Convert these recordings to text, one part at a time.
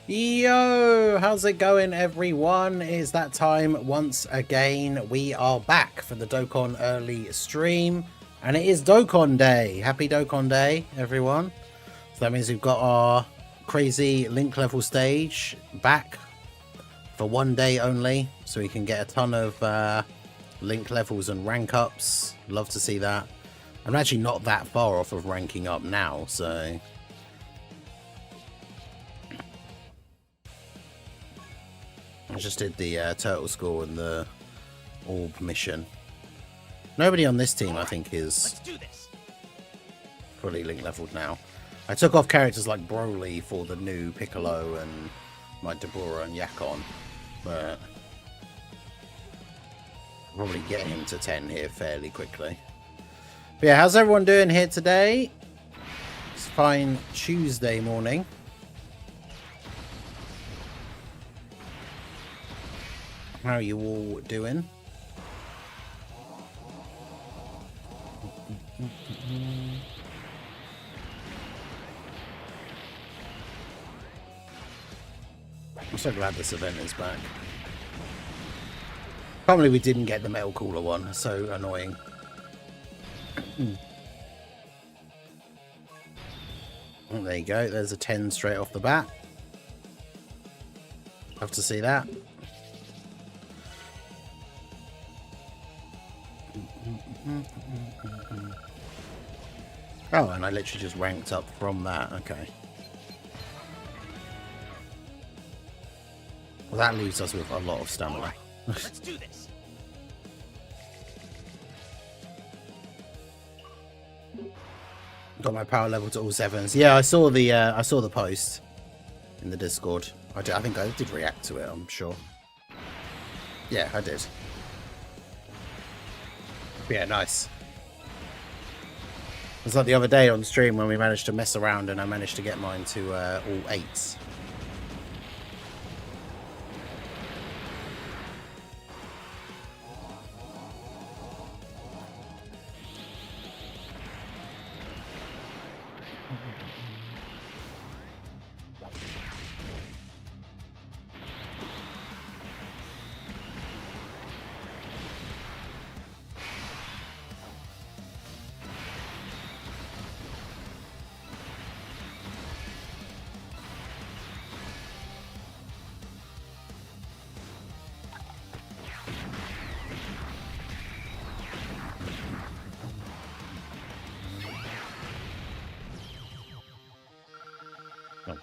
Yo, how's it going, everyone? It's that time once again. We are back for the Dokkan early stream, and it is Dokkan Day. Happy Dokkan Day, everyone. So that means we've got our crazy link level stage back for one day only, so we can get a ton of link levels and rank ups. Love to see that. I'm actually not that far off of ranking up now, so I just did the turtle score and the orb mission. Nobody on this team, I think, is fully link leveled now. I took off characters like Broly for the new Piccolo and my Dabura and Yakon, but I'll probably get him to 10 here fairly quickly. But yeah, how's everyone doing here today? It's fine Tuesday morning. How are you all doing? I'm so glad this event is back. Can't believe we didn't get the metal cooler one. So annoying. Oh, there you go. There's a 10 straight off the bat. Love to see that. Oh, and I literally just ranked up from that. Okay. Well, that leaves us with a lot of stamina. Right, let's do this. Got my power level to all 7s. Yeah, I saw the post in the Discord. I think I did react to it. I'm sure. Yeah, I did. Yeah, nice. It was like the other day on stream when we managed to mess around and I managed to get mine to all 8s.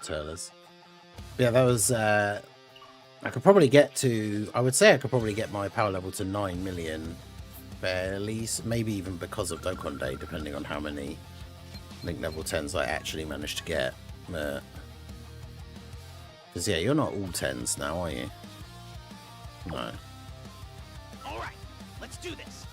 Turlers. Yeah, that was I could probably get to, I would say I could probably get my power level to 9 million fairly, maybe even because of Dokkan Day, depending on how many link level 10s I actually managed to get. Because yeah, you're not all 10s now, are you? No. Alright, let's do this.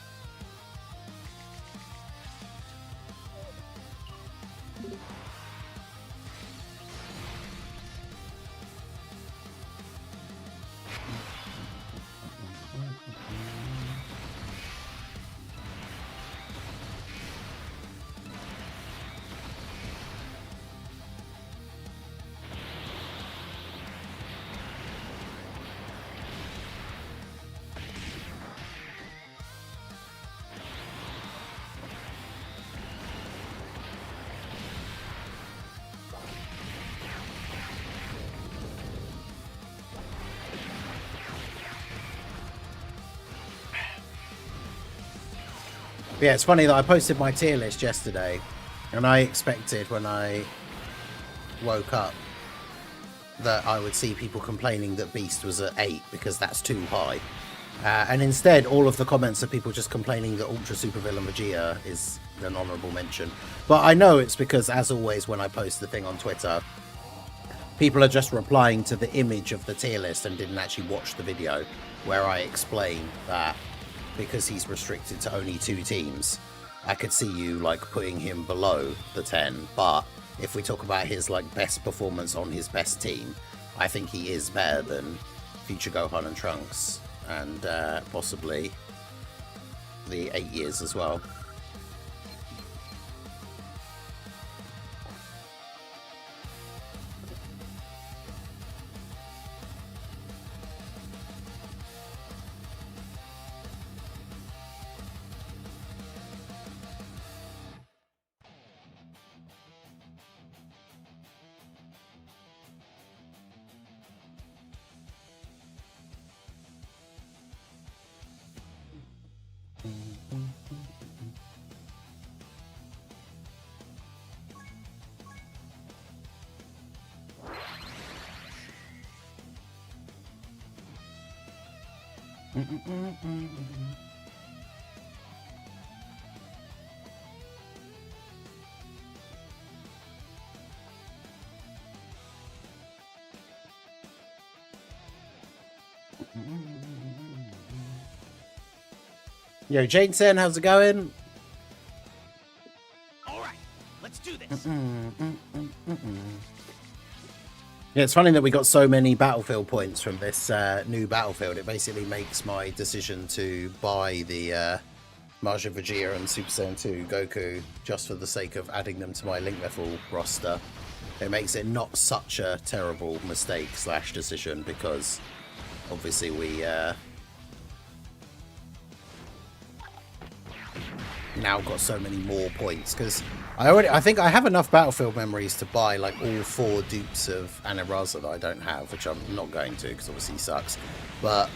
Yeah, it's funny that I posted my tier list yesterday, and I expected when I woke up that I would see people complaining that Beast was at 8 because that's too high. And instead, all of the comments are people just complaining that Ultra Super Villain Vegeta is an honourable mention. But I know it's because, as always, when I post the thing on Twitter, people are just replying to the image of the tier list and didn't actually watch the video where I explain that because he's restricted to only 2 teams, I could see you like putting him below the 10, but if we talk about his like best performance on his best team, I think he is better than future Gohan and Trunks, and possibly the 8 years as well. Yo, Jason, how's it going? All right, let's do this. Yeah, it's funny that we got so many battlefield points from this new battlefield. It basically makes my decision to buy the Majin Vegeta and Super Saiyan 2 Goku just for the sake of adding them to my Link level roster. It makes it not such a terrible mistake / decision because obviously we now got so many more points because I think I have enough battlefield memories to buy like all 4 dupes of Anaraza that I don't have, which I'm not going to because obviously he sucks. But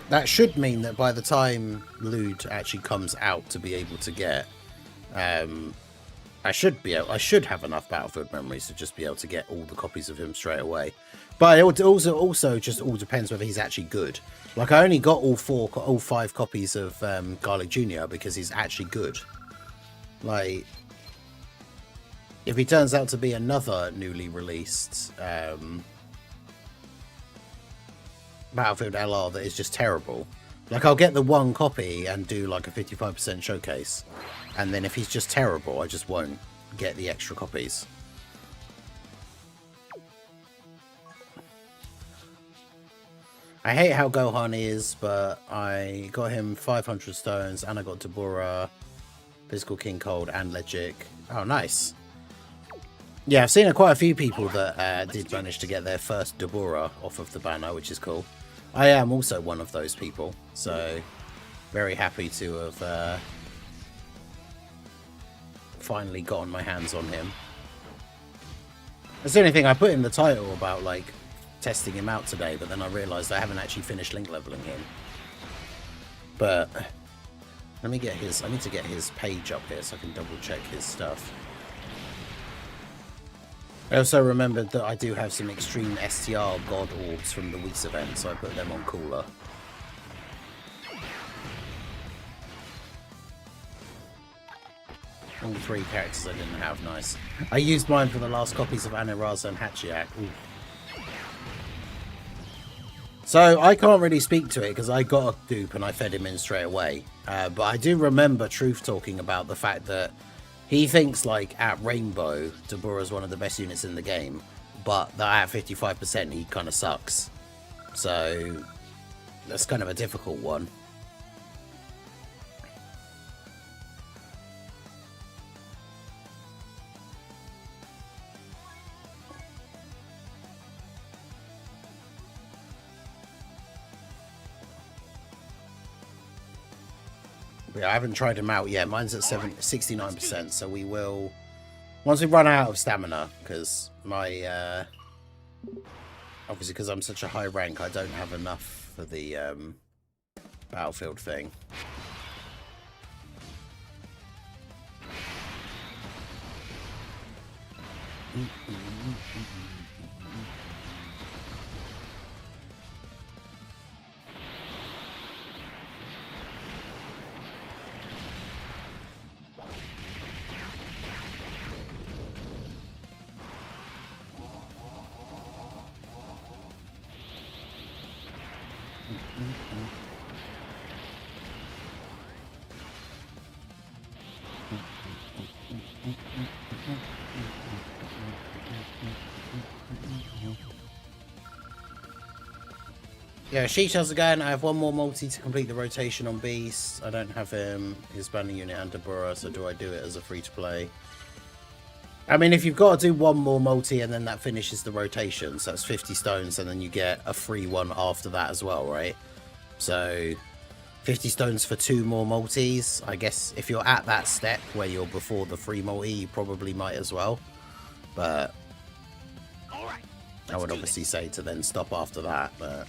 that should mean that by the time Lude actually comes out to be able to get, I should have enough battlefield memories to just be able to get all the copies of him straight away. But it also just all depends whether he's actually good. Like I only got all 5 copies of Garlic Jr. because he's actually good. Like if he turns out to be another newly released Battlefield LR that is just terrible, like I'll get the 1 copy and do like a 55% showcase, and then if he's just terrible I just won't get the extra copies. I hate how Gohan is, but I got him 500 stones and I got Dabura, Physical King Cold and Legic. Oh nice. Yeah, I've seen quite a few people that did manage to get their first Dabura off of the banner, which is cool. I am also one of those people, so very happy to have finally gotten my hands on him. That's the only thing I put in the title about like testing him out today, but then I realised I haven't actually finished link leveling him. But let me get his, I need to get his page up here so I can double check his stuff. I also remembered that I do have some extreme STR god orbs from the Whis event, so I put them on cooler. All 3 characters I didn't have, nice. I used mine for the last copies of Anaraza and Hachiak. Ooh. So I can't really speak to it because I got a dupe and I fed him in straight away. But I do remember Truth talking about the fact that he thinks like at Rainbow, Dabura is one of the best units in the game, but that at 55% he kind of sucks. So that's kind of a difficult one. Yeah, I haven't tried him out yet. Mine's at 69%, so we will... Once we run out of stamina, because my... obviously, because I'm such a high rank, I don't have enough for the battlefield thing. Yeah, Sheesh, how's it going? I have 1 more multi to complete the rotation on Beast. I don't have him, his banner unit and Dabura, so do I do it as a free-to-play? I mean, if you've got to do 1 more multi and then that finishes the rotation, so that's 50 stones, and then you get a free one after that as well, right? So 50 stones for 2 more multis. I guess if you're at that step where you're before the free multi, you probably might as well. But all right, I would obviously say to then stop after that, but...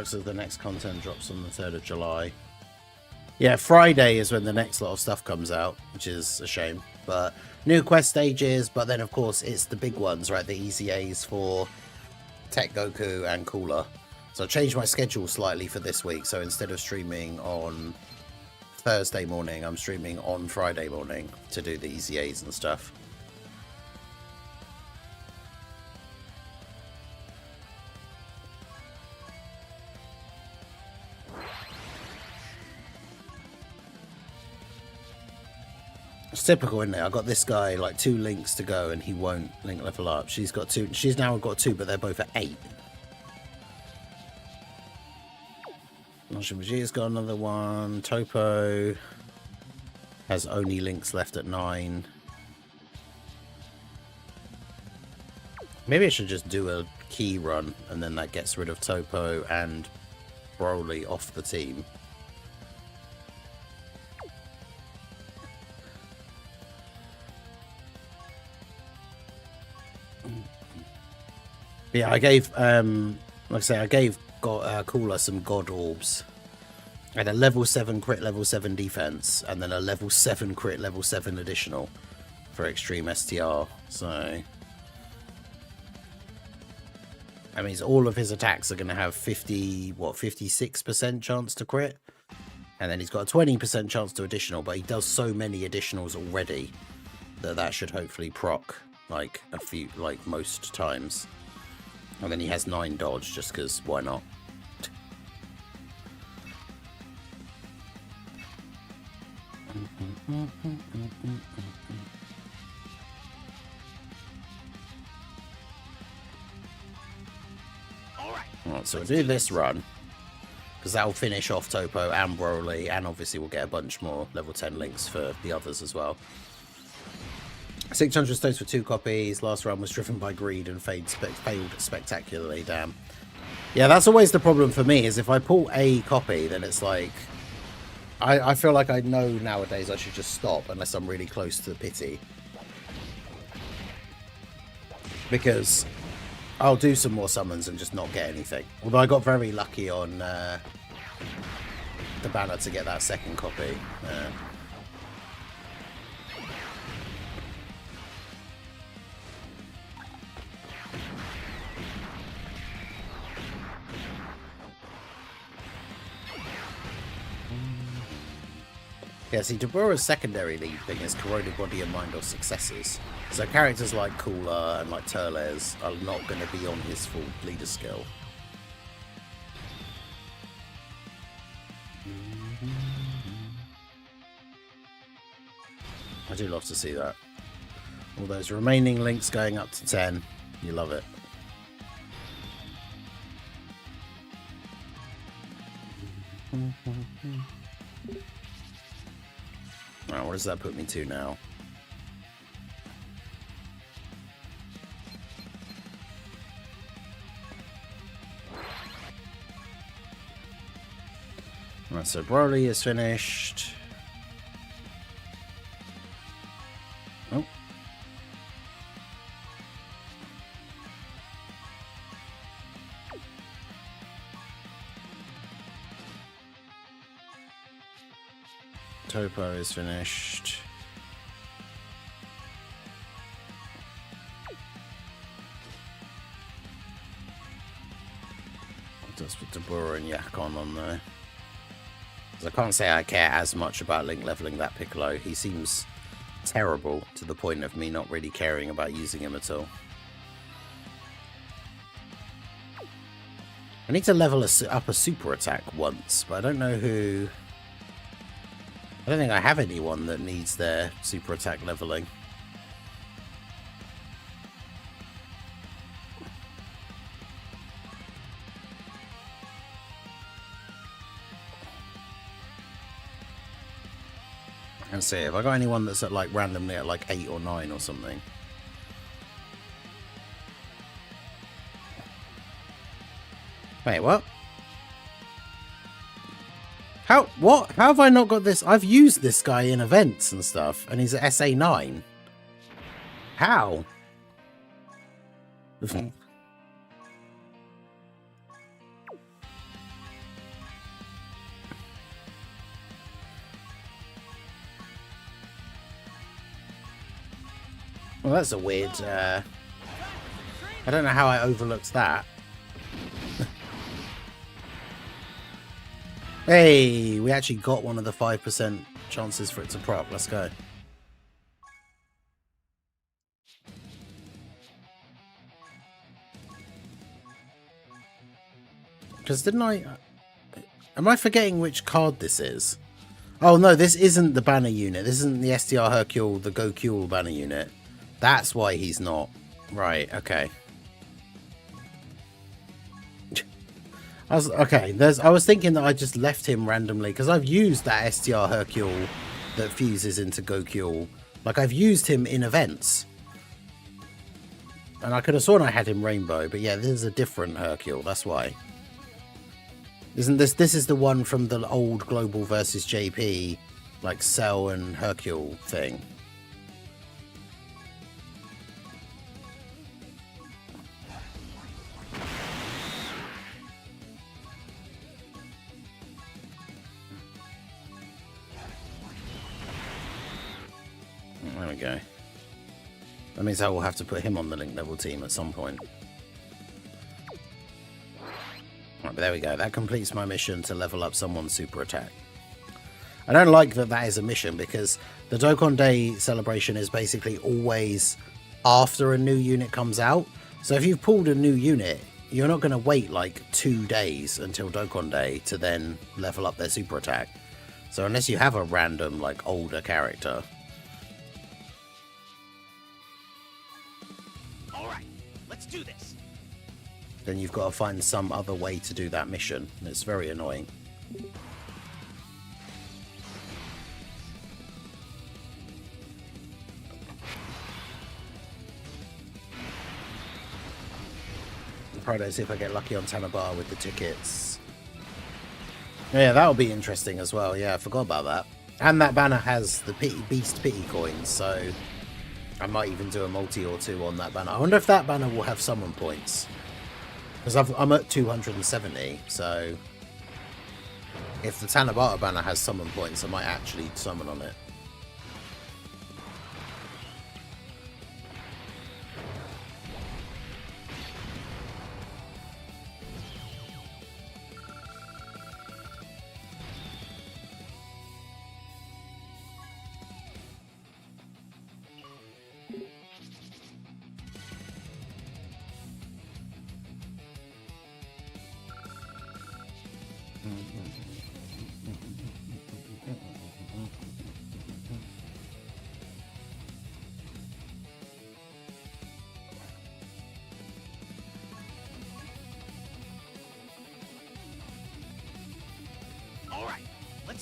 So the next content drops on the 3rd of July. Yeah, Friday is when the next lot of stuff comes out, which is a shame. But new quest stages, but then of course it's the big ones, right? The easy A's for TEQ Goku and Cooler. So I changed my schedule slightly for this week. So instead of streaming on Thursday morning, I'm streaming on Friday morning to do the easy A's and stuff. It's typical, isn't it? I got this guy like 2 links to go and he won't link level up. She's got 2. She's now got 2, but they're both at 8. Emoji's got another one. Topo has only links left at 9. Maybe I should just do a key run and then that gets rid of Topo and Broly off the team. Yeah, I gave, like I say, I gave Cooler some God Orbs. And a level 7 crit, level 7 defense, and then a level 7 crit, level 7 additional for extreme STR. So, that means all of his attacks are going to have 56% chance to crit. And then he's got a 20% chance to additional, but he does so many additionals already that should hopefully proc like a few, like most times. And then he has 9 dodge, just because why not? Alright, so we'll do this run, because that will finish off Topo and Broly, and obviously we'll get a bunch more level 10 links for the others as well. 600 stones for 2 copies. Last run was driven by greed and failed spectacularly. Damn. Yeah, that's always the problem for me, is if I pull a copy, then it's like... I feel like I know nowadays I should just stop unless I'm really close to the pity. Because I'll do some more summons and just not get anything. Although I got very lucky on the banner to get that second copy. Yeah, see, Dabura's secondary lead thing is corroded body and mind or successes. So characters like Cooler and like Turles are not going to be on his full leader skill. I do love to see that. All those remaining links going up to 10. You love it. Alright, what does that put me to now? Right, so Broly is finished. Oh. Topo is finished. Just put Dabura and Yakon on there. I can't say I care as much about link leveling that Piccolo. He seems terrible to the point of me not really caring about using him at all. I need to level up a super attack once, but I don't know who... I don't think I have anyone that needs their super attack leveling. Let's see, have I got anyone that's at like randomly at like 8 or 9 or something? Wait, what? How? What? How have I not got this? I've used this guy in events and stuff, and he's at SA9. How? Well, that's a weird... I don't know how I overlooked that. Hey, we actually got one of the 5% chances for it to prop. Let's go. Because didn't I... Am I forgetting which card this is? Oh, no, this isn't the banner unit. This isn't the STR Hercule, the Gokule banner unit. That's why he's not. Right, okay. I was thinking that I just left him randomly, because I've used that STR Hercule that fuses into Gokule. Like, I've used him in events. And I could have sworn I had him rainbow, but yeah, this is a different Hercule, that's why. Isn't this is the one from the old Global versus JP, like Cell and Hercule thing. There we go. That means I will have to put him on the link level team at some point. Right, but there we go. That completes my mission to level up someone's super attack. I don't like that that is a mission, because the Dokkan Day celebration is basically always after a new unit comes out. So if you've pulled a new unit, you're not going to wait like 2 days until Dokkan Day to then level up their super attack. So unless you have a random, like, older character... Do this. Then you've got to find some other way to do that mission. It's very annoying. I'll probably see if I get lucky on Tanabara with the tickets. Yeah, that'll be interesting as well. Yeah, I forgot about that. And that banner has the Beast Pity coins, so... I might even do a multi or two on that banner. I wonder if that banner will have summon points. Because I'm at 270, so... If the Tanabata banner has summon points, I might actually summon on it.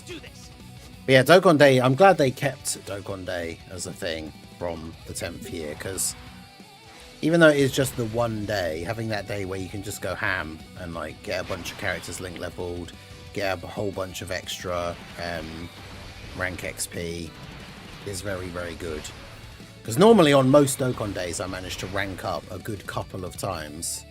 Do this. But yeah, Dokkan Day, I'm glad they kept Dokkan Day as a thing from the 10th year, because even though it is just the one day, having that day where you can just go ham and like get a bunch of characters link leveled, get a whole bunch of extra rank XP is very, very good. Because normally on most Dokkan Days I manage to rank up a good couple of times.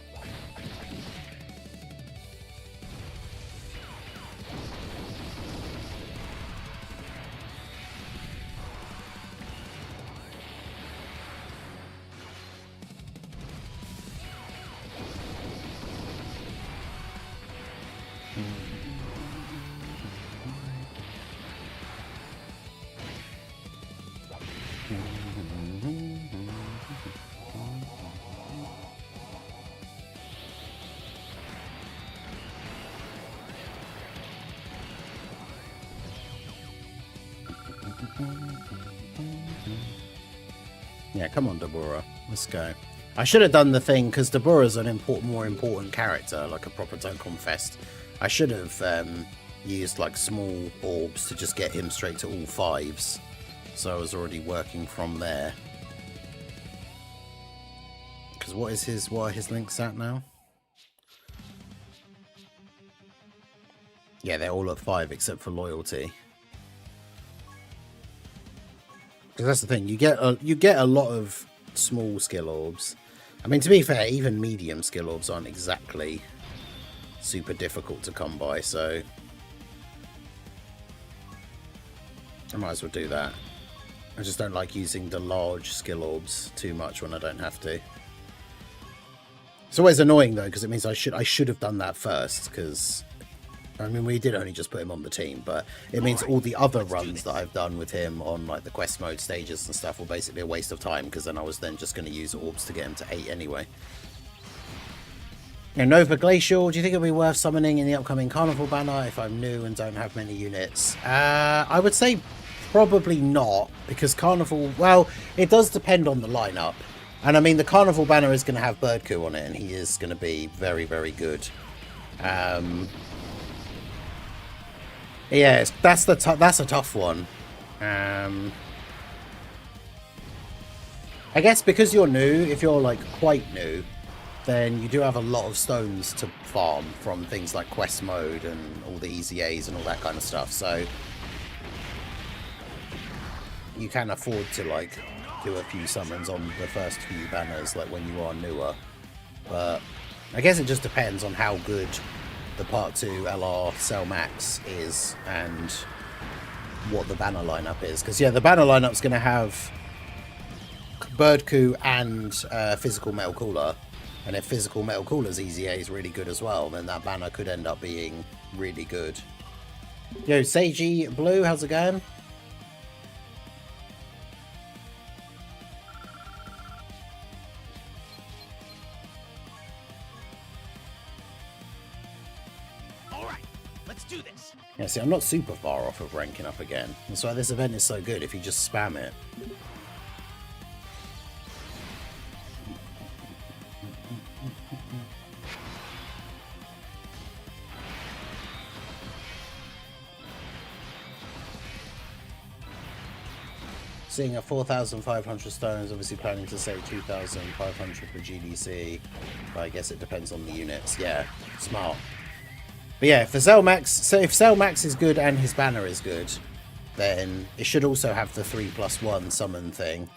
Yeah, come on, Dabura. Let's go. I should have done the thing, because Dabura's an more important character, like a proper Dokkan Fest. I should have used like small orbs to just get him straight to all 5s. So I was already working from there. Because what are his links at now? Yeah, they're all at 5 except for loyalty. Because that's the thing, you get a lot of small skill orbs. I mean, to be fair, even medium skill orbs aren't exactly super difficult to come by, so I might as well do that. I just don't like using the large skill orbs too much when I don't have to. It's always annoying though, because it means I should have done that first, because I mean, we did only just put him on the team, but it means all the other runs that I've done with him on like the quest mode stages and stuff were basically a waste of time, because then I was then just going to use orbs to get him to 8 anyway. And Nova Glacial, do you think it'll be worth summoning in the upcoming Carnival banner if I'm new and don't have many units? I would say probably not, because Carnival, well, it does depend on the lineup. And I mean, the Carnival banner is going to have Birdcoo on it, and he is going to be very, very good. Yeah, that's a tough one. I guess because you're new, if you're like quite new, then you do have a lot of stones to farm from things like quest mode and all the easy A's and all that kind of stuff. So you can afford to like do a few summons on the first few banners, like when you are newer. But I guess it just depends on how good the Part 2 LR Cell Max is and what the banner lineup is. Because yeah, the banner lineup's going to have Birdcoo and Physical Metal Cooler. And if Physical Metal Cooler's Easy A is really good as well, then that banner could end up being really good. Yo, Seiji Blue, how's it going? Do this. Yeah, see, I'm not super far off of ranking up again. That's why this event is so good if you just spam it. Seeing a 4,500 stones, obviously planning to save 2,500 for GDC. But I guess it depends on the units. Yeah, smart. But yeah, if the Cell Max, so if Cell Max is good and his banner is good, then it should also have the 3+1 summon thing.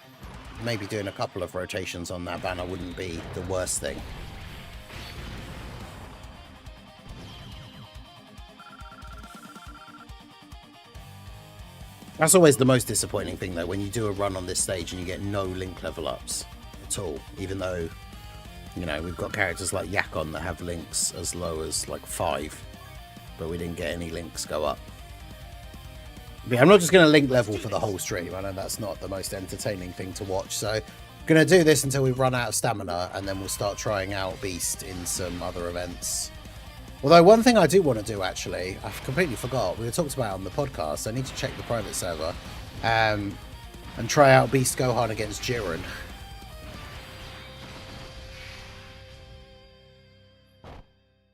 Maybe doing a couple of rotations on that banner wouldn't be the worst thing. That's always the most disappointing thing though, when you do a run on this stage and you get no link level ups at all, even though, you know, we've got characters like Yakon that have links as low as like 5. But we didn't get any links go up. But yeah, I'm not just going to link level for the whole stream. I know that's not the most entertaining thing to watch. So I'm going to do this until we run out of stamina, and then we'll start trying out Beast in some other events. Although one thing I do want to do, actually, I completely forgot. We were talked about it on the podcast. I need to check the private server and try out Beast Gohan against Jiren.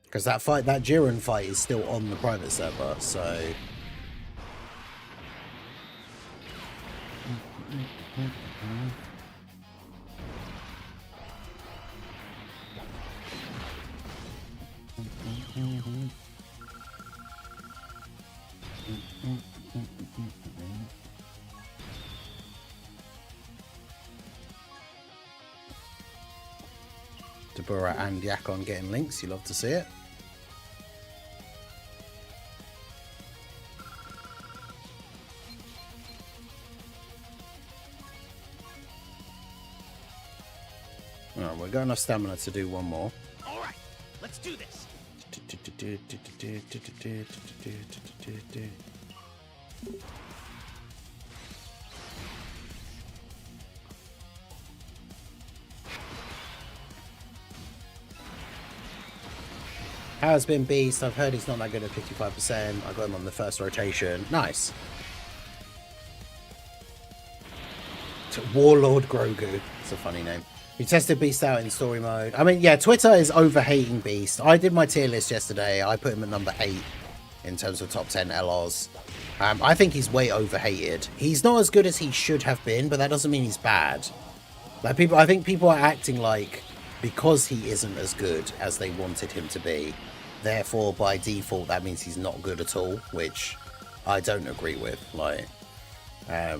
Because that Jiren fight is still on the private server, so... Dabura and Yakon getting links, you love to see it. Alright, we've got enough stamina to do one more. Alright, let's do this. How has been Beast? I've heard he's not that good at 55%. I got him on the first rotation. Nice. Warlord Grogu. It's a funny name. You tested Beast out in story mode. I mean, yeah, Twitter is over-hating Beast. I did my tier list yesterday. I put him at number 8 in terms of top 10 LRs. I think he's way over-hated. He's not as good as he should have been, but that doesn't mean he's bad. Like, I think people are acting like because he isn't as good as they wanted him to be, therefore by default that means he's not good at all, which I don't agree with. Like, but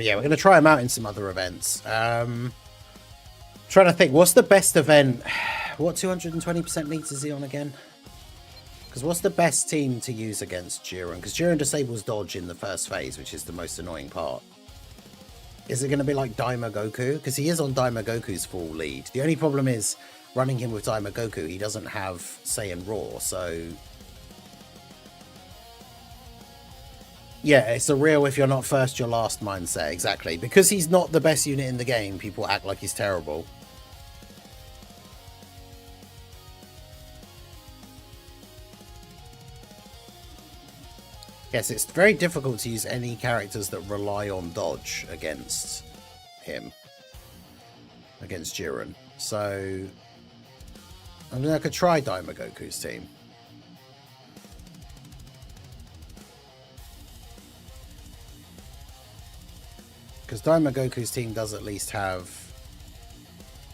yeah, we're going to try him out in some other events. Trying to think, what's the best event? What 220% meter is he on again? Because what's the best team to use against Jiren? Because Jiren disables dodge in the first phase, which is the most annoying part. Is it going to be like Daima Goku? Because he is on Daima Goku's full lead. The only problem is running him with Daima Goku, he doesn't have Saiyan Raw, so... Yeah, it's a real if you're not first, you're last mindset, exactly. Because he's not the best unit in the game, people act like he's terrible. Yes, it's very difficult to use any characters that rely on dodge against him. Against Jiren. So, I mean, I could try Daima Goku's team. Because Daima Goku's team does at least have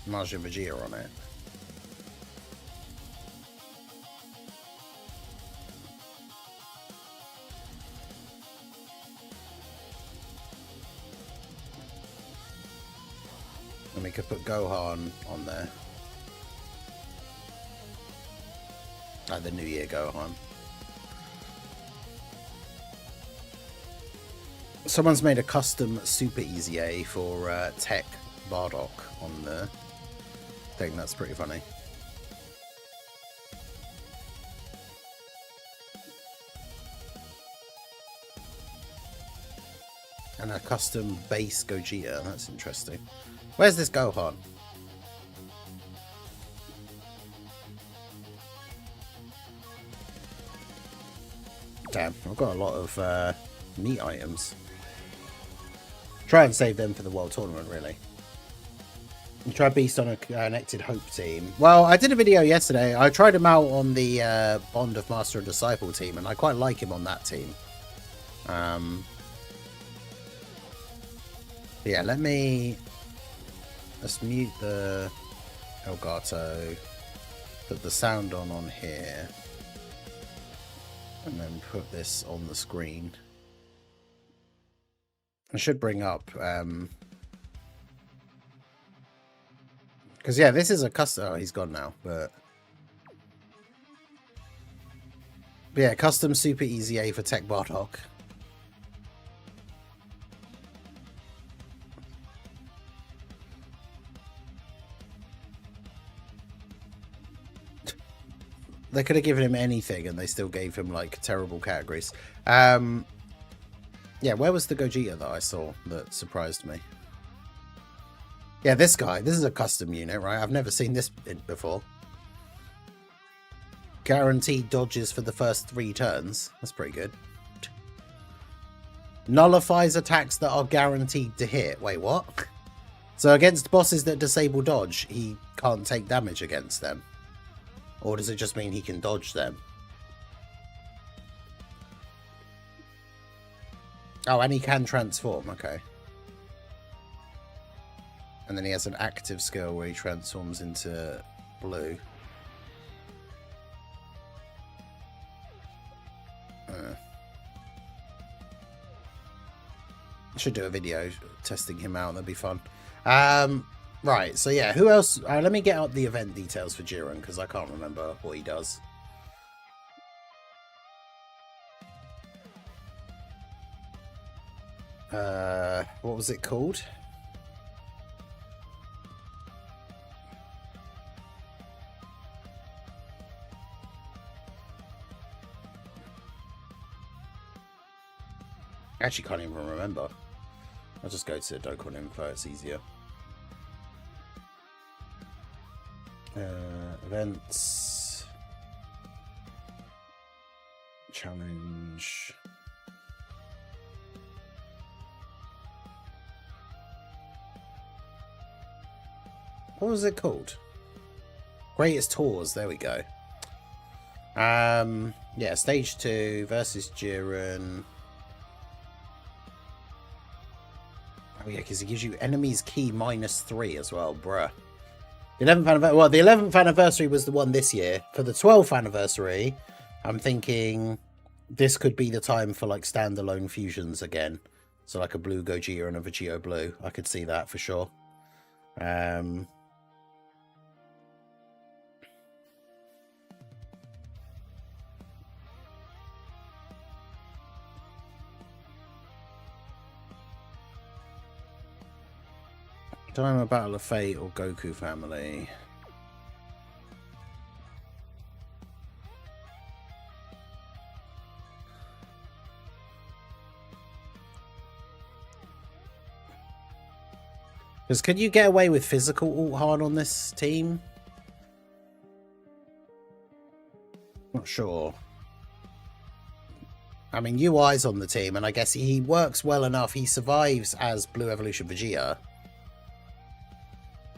Majin Vegeta on it. And we could put Gohan on there. Like the New Year Gohan. Someone's made a custom Super Easy A for TEQ Bardock on the thing. That's pretty funny. And a custom base Gogeta. That's interesting. Where's this Gohan? Damn, I've got a lot of meat items. Try and save them for the World Tournament, really. You try Beast on a connected Hope team. Well, I did a video yesterday. I tried him out on the Bond of Master and Disciple team, and I quite like him on that team. Yeah, let's mute the Elgato, put the sound on here, and then put this on the screen. I should bring up, because yeah, this is a custom. Oh, he's gone now, but yeah, custom Super Easy A for TEQ Bardock. They could have given him anything and they still gave him like terrible categories. Yeah, where was the Gogeta that I saw that surprised me? Yeah, this guy. This is a custom unit, right? I've never seen this before. Guaranteed dodges for the first 3 turns. That's pretty good. Nullifies attacks that are guaranteed to hit. Wait, what? So against bosses that disable dodge, he can't take damage against them? Or does it just mean he can dodge them? Oh, and he can transform. Okay. And then he has an active skill where he transforms into blue. I should do a video testing him out. That'd be fun. Right, so yeah, who else? Let me get out the event details for Jiren, because I can't remember what he does. What was it called? I actually can't even remember. I'll just go to Dokkan info, it's easier. Events. Challenge. What was it called? Greatest Tours, there we go. Yeah, stage 2 versus Jiren. Oh yeah, because it gives you enemies key -3 as well, bruh. The 11th anniversary. Well, the 11th anniversary was the one this year. For the 12th anniversary, I'm thinking this could be the time for like standalone fusions again. So like a blue Gogeta and a Vegito blue. I could see that for sure. Time of Battle of Fate or Goku family. Because can you get away with physical ult hard on this team? Not sure. I mean, UI's on the team, and I guess he works well enough. He survives as Blue Evolution Vegeta.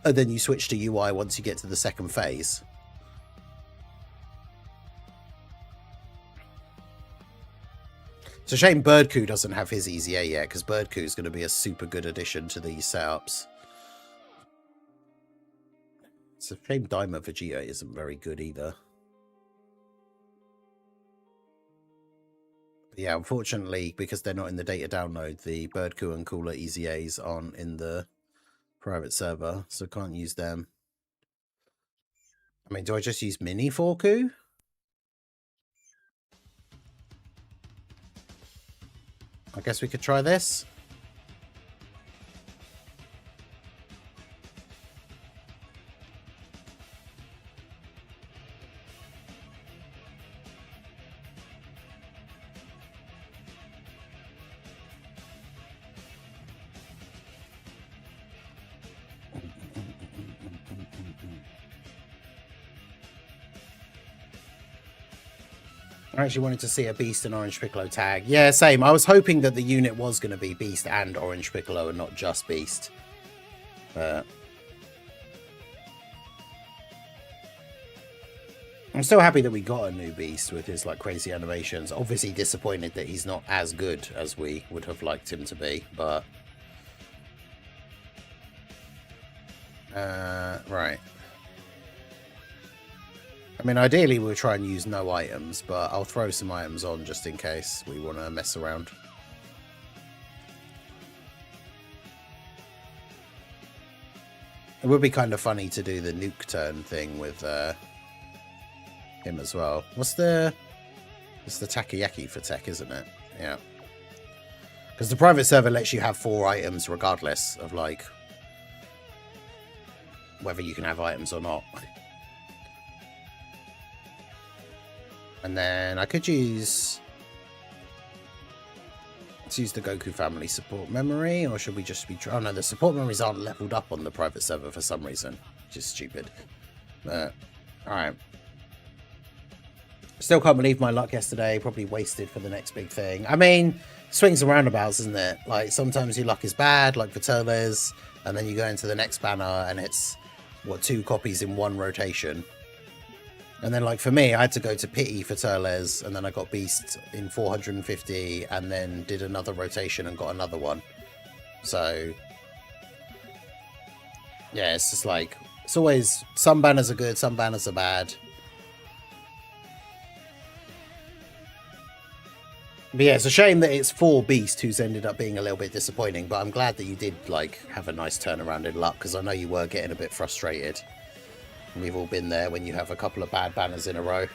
And then you switch to UI once you get to the second phase. It's a shame Birdcoo doesn't have his Easy A yet, because Birdcoo is going to be a super good addition to these setups. It's a shame Daima Vegeta isn't very good either. But yeah, unfortunately, because they're not in the data download, the Birdcoo and Cooler Easy A's aren't in the private server, so can't use them. I mean, do I just use Mini Forku? I guess we could try this. I actually wanted to see a Beast and Orange Piccolo tag. Yeah, same. I was hoping that the unit was going to be Beast and Orange Piccolo and not just Beast. I'm still happy that we got a new Beast with his like crazy animations. Obviously disappointed that he's not as good as we would have liked him to be, but... right. I mean, ideally we'll try and use no items, but I'll throw some items on just in case we want to mess around. It would be kind of funny to do the nuke turn thing with him as well. What's the... It's the Takoyaki for tech, isn't it? Yeah. Because the private server lets you have 4 items regardless of, like, whether you can have items or not. And then I could use... Let's use the Goku family support memory, or should we just be... Oh no, the support memories aren't leveled up on the private server for some reason. Which is stupid. Alright. Still can't believe my luck yesterday. Probably wasted for the next big thing. I mean, swings and roundabouts, isn't it? Like, sometimes your luck is bad, like for Turles, and then you go into the next banner, and it's, what, 2 copies in 1 rotation. And then, like, for me, I had to go to Pity for Turles, and then I got Beast in 450, and then did another rotation and got another one. So, yeah, it's just like, it's always, some banners are good, some banners are bad. But yeah, it's a shame that it's 4 Beast who's ended up being a little bit disappointing, but I'm glad that you did, like, have a nice turnaround in luck, because I know you were getting a bit frustrated. We've all been there when you have a couple of bad banners in a row.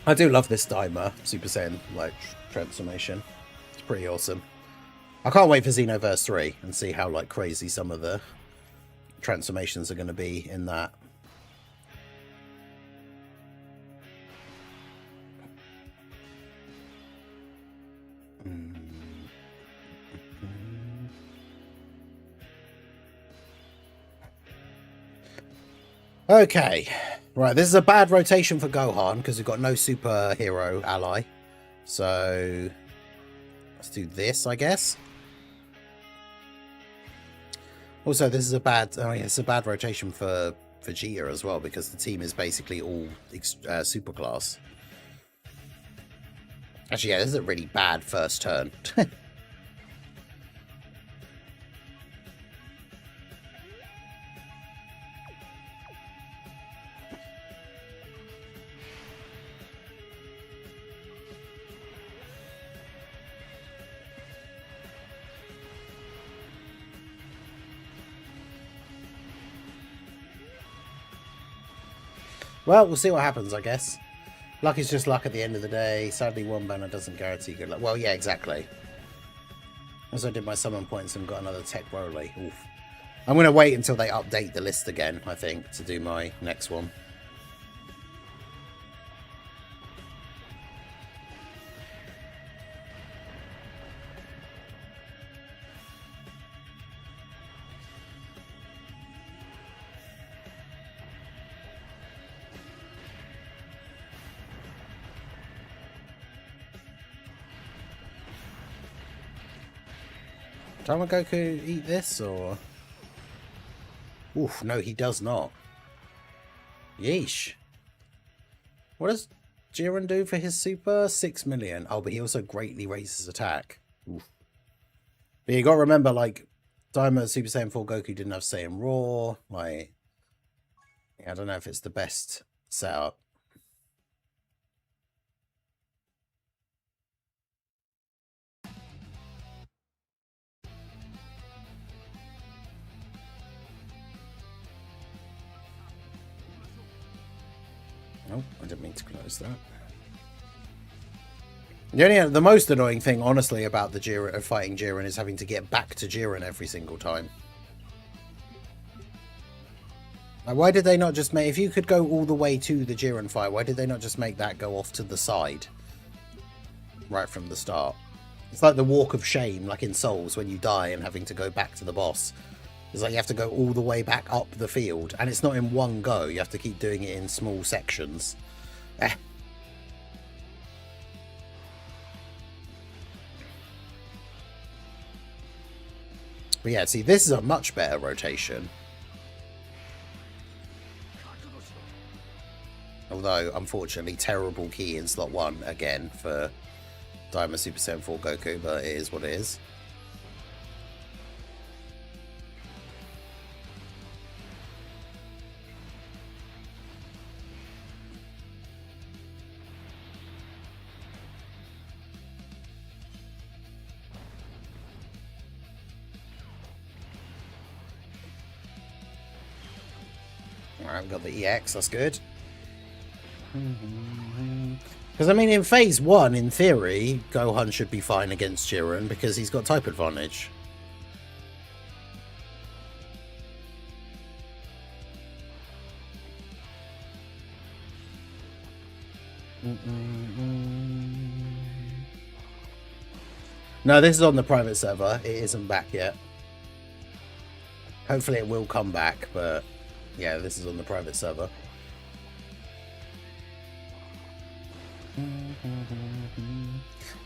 I do love this Daima Super Saiyan like transformation. It's pretty awesome. I can't wait for Xenoverse 3 and see how like crazy some of the transformations are going to be in that. Okay, right, this is a bad rotation for Gohan because we've got no superhero ally. So, let's do this, I guess. Also, this is a bad, oh yeah, it's a bad rotation for Vegeta as well because the team is basically all super class. Actually, yeah, this is a really bad first turn. Well, we'll see what happens, I guess. Luck is just luck at the end of the day. Sadly, one banner doesn't guarantee good luck. Well, yeah, exactly. As I did my summon points and got another TEQ Broly. Oof. I'm going to wait until they update the list again, I think, to do my next one. Goku eat this, or...? Oof, no, he does not. Yeesh. What does Jiren do for his super? 6 million. Oh, but he also greatly raises his attack. Oof. But you gotta remember, like, Daima Super Saiyan 4 Goku didn't have Saiyan Raw. Like, yeah, I don't know if it's the best setup. Oh, I didn't mean to close that. The most annoying thing, honestly, about the Jiren fighting Jiren is having to get back to Jiren every single time. Like, why did they not just make... If you could go all the way to the Jiren fight, why did they not just make that go off to the side? Right from the start. It's like the walk of shame, like in Souls, when you die and having to go back to the boss. It's like you have to go all the way back up the field, and it's not in one go. You have to keep doing it in small sections. Eh. But yeah, see, this is a much better rotation. Although, unfortunately, terrible key in slot 1 again for Daima Super Saiyan 4 Goku, but it is what it is. Alright, we've got the EX, that's good. Because, I mean, in Phase 1, in theory, Gohan should be fine against Jiren because he's got type advantage. No, this is on the private server. It isn't back yet. Hopefully it will come back, but yeah, this is on the private server.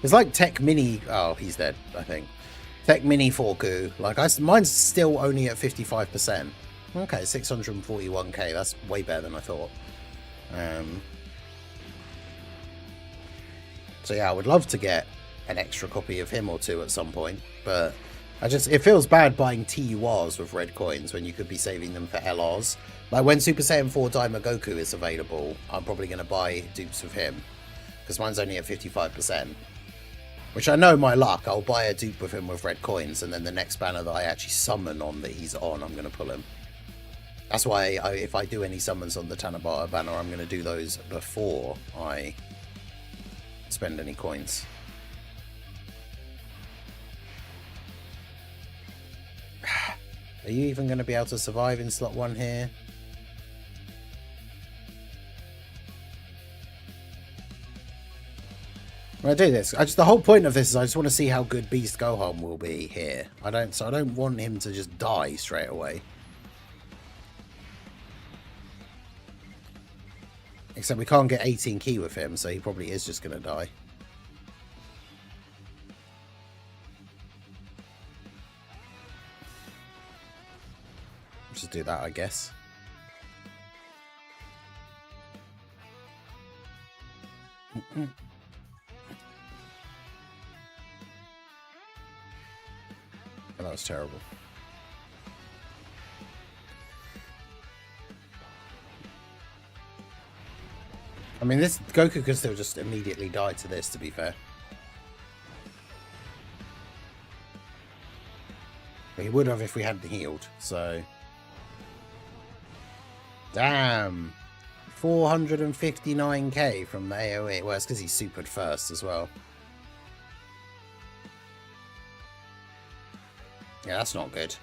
It's like TEQ Mini. Oh, he's dead, I think. TEQ Mini Forku. Like, mine's still only at 55%. Okay, 641k. That's way better than I thought. So yeah, I would love to get an extra copy of him or two at some point, but it feels bad buying TURs with red coins when you could be saving them for LRs. Like when Super Saiyan 4 Daima Goku is available, I'm probably going to buy dupes of him because mine's only at 55%. Which I know my luck, I'll buy a dupe with him with red coins, and then the next banner that I actually summon on that he's on, I'm going to pull him. That's why if I do any summons on the Tanabata banner, I'm going to do those before I spend any coins. Are you even going to be able to survive in slot 1 here? When I do this, the whole point of this is I just want to see how good Beast Gohan will be here. I don't want him to just die straight away. Except we can't get 18 key with him, so he probably is just going to die. Just do that, I guess. That was terrible. I mean, this Goku could still just immediately die to this, to be fair. But he would have if we hadn't healed, so... Damn! 459k from the AoE. Well, it's because he supered first as well. Yeah, that's not good.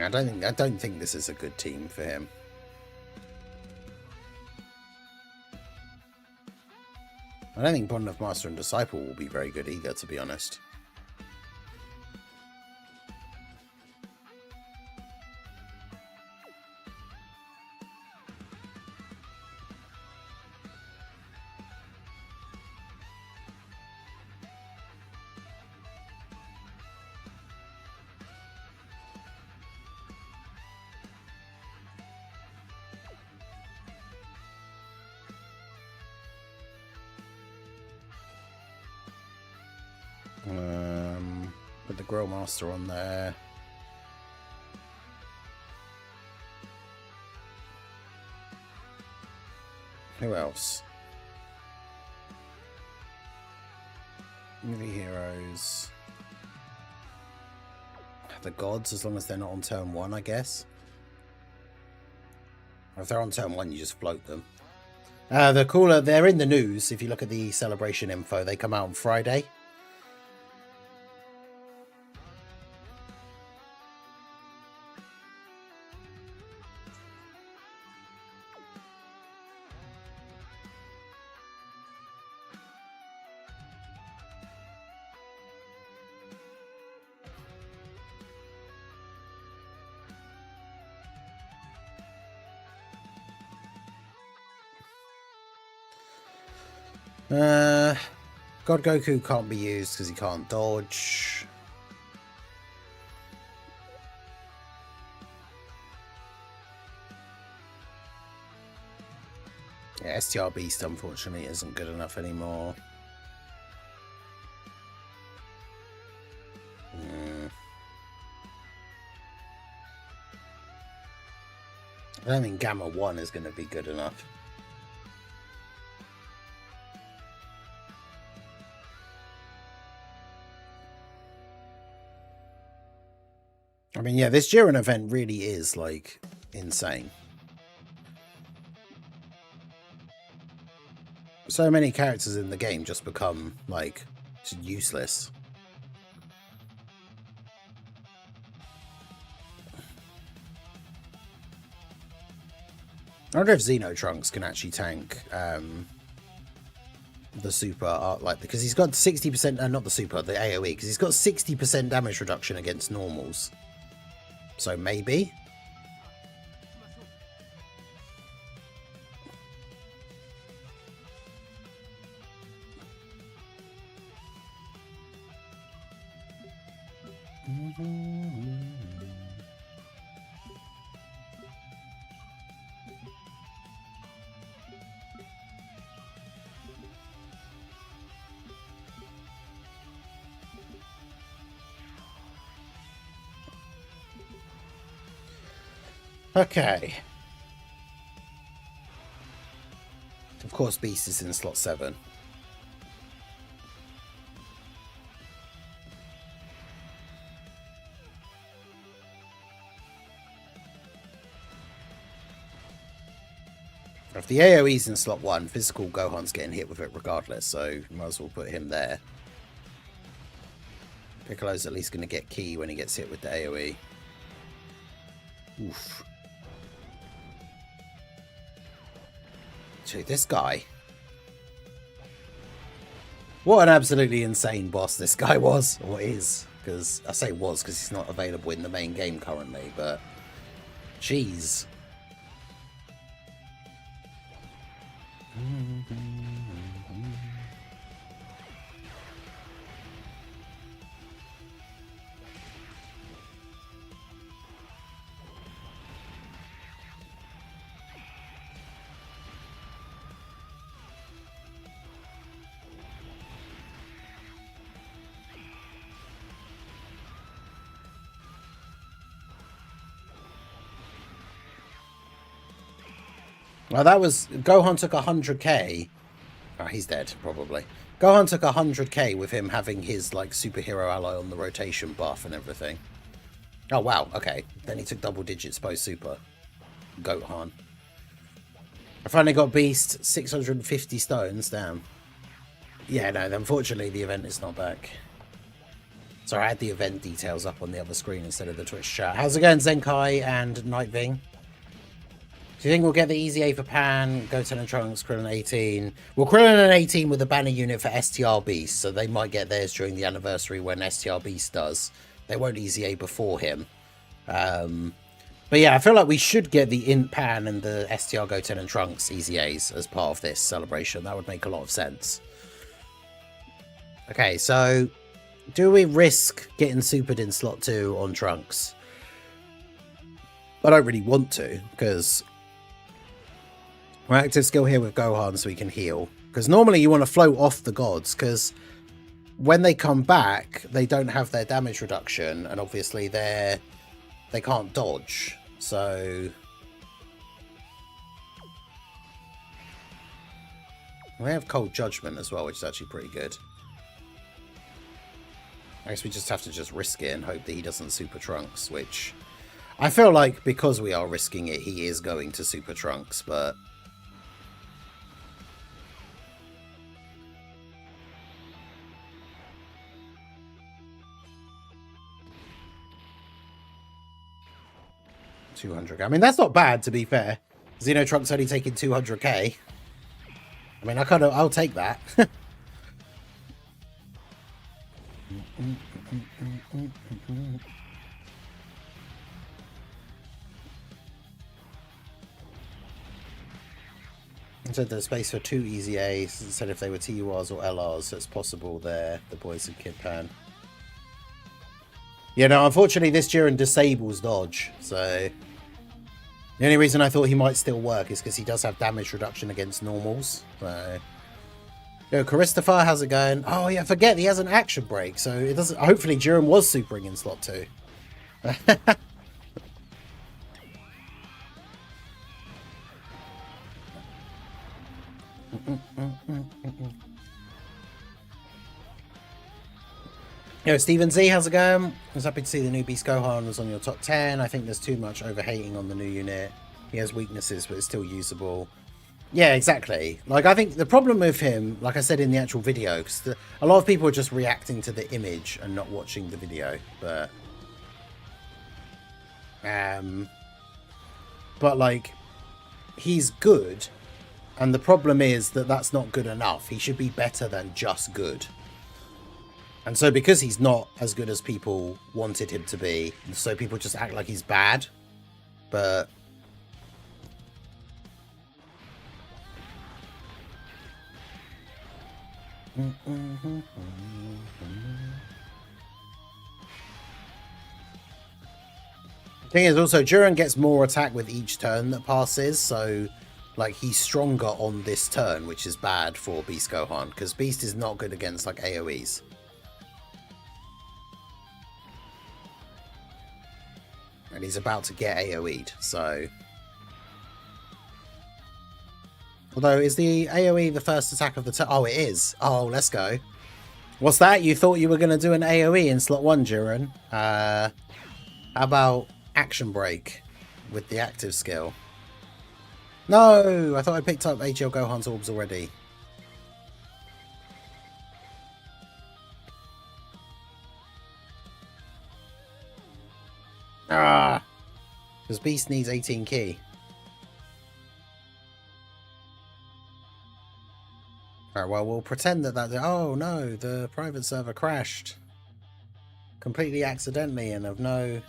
I don't think this is a good team for him. I don't think Bond of Master and Disciple will be very good either, to be honest. Put the Grill Master on there. Who else? Movie heroes. The gods, as long as they're not on turn 1, I guess. Or if they're on turn 1, you just float them. They're cooler. They're in the news. If you look at the celebration info, they come out on Friday. God Goku can't be used because he can't dodge. Yeah, STR Beast unfortunately isn't good enough anymore. I don't think Gamma 1 is going to be good enough. I mean, yeah, this Jiren event really is, like, insane. So many characters in the game just become, like, just useless. I wonder if Xenotrunks can actually tank the super art, like, because he's got 60%, not the super, the AoE, because he's got 60% damage reduction against normals. So maybe. Okay. Of course, Beast is in slot 7. If the AoE's in slot 1, physical Gohan's getting hit with it regardless, so might as well put him there. Piccolo's at least going to get Ki when he gets hit with the AoE. Oof. Dude, this guy. What an absolutely insane boss this guy was, or is. Because I say was because he's not available in the main game currently, but jeez. Well, that was... Gohan took 100k. Oh, he's dead, probably. Gohan took 100k with him having his, like, superhero ally on the rotation buff and everything. Oh, wow. Okay. Then he took double digits post-super. Gohan. I finally got Beast. 650 stones. Damn. Yeah, no, unfortunately, the event is not back. Sorry, I had the event details up on the other screen instead of the Twitch chat. How's it going, Zenkai and Nightving? Do you think we'll get the Easy A for Pan, Goten and Trunks, Krillin 18? Well, Krillin and 18 with a banner unit for STR Beast, so they might get theirs during the anniversary when STR Beast does. They won't Easy A before him. But yeah, I feel like we should get the Int Pan and the STR Goten and Trunks Easy A's as part of this celebration. That would make a lot of sense. Okay, so do we risk getting supered in slot 2 on Trunks? I don't really want to, because we're active skill here with Gohan so we can heal. Because normally you want to float off the gods, because when they come back, they don't have their damage reduction, and obviously they can't dodge. So we have Cold Judgment as well, which is actually pretty good. I guess we just have to just risk it and hope that he doesn't Super Trunks, which I feel like because we are risking it, he is going to Super Trunks, but $200k. I mean, that's not bad, to be fair. Xeno Trunks only taking 200k. I mean, I'll take that. Said there's space for 2 Easy A's. Said if they were TURs or LRs, it's possible there. The boys of Kid Pan. Yeah, no, unfortunately this Jiren disables dodge, so the only reason I thought he might still work is because he does have damage reduction against normals. So, yo, Christopher, how's it going? Oh yeah, forget he has an action break, so it doesn't. Hopefully Jiren was supering in slot 2. Yo, Stephen Z, how's it going? I was happy to see the new Beast Gohan was on your top 10. I think there's too much over-hating on the new unit. He has weaknesses, but it's still usable. Yeah, exactly. Like, I think the problem with him, like I said in the actual video, because a lot of people are just reacting to the image and not watching the video, but like, he's good, and the problem is that that's not good enough. He should be better than just good. And so because he's not as good as people wanted him to be, so people just act like he's bad. But thing is also Jiren gets more attack with each turn that passes, so like he's stronger on this turn, which is bad for Beast Gohan, because Beast is not good against like AoEs. And he's about to get AoE'd, so... Although, is the AoE the first attack of the turn? Oh, it is. Oh, let's go. What's that? You thought you were going to do an AoE in slot 1, Jiren? How about Action Break with the active skill? No! I thought I picked up HL Gohan's orbs already. Ah! Because Beast needs 18 key. Alright, well, we'll pretend that oh no, the private server crashed. Completely accidentally and of no...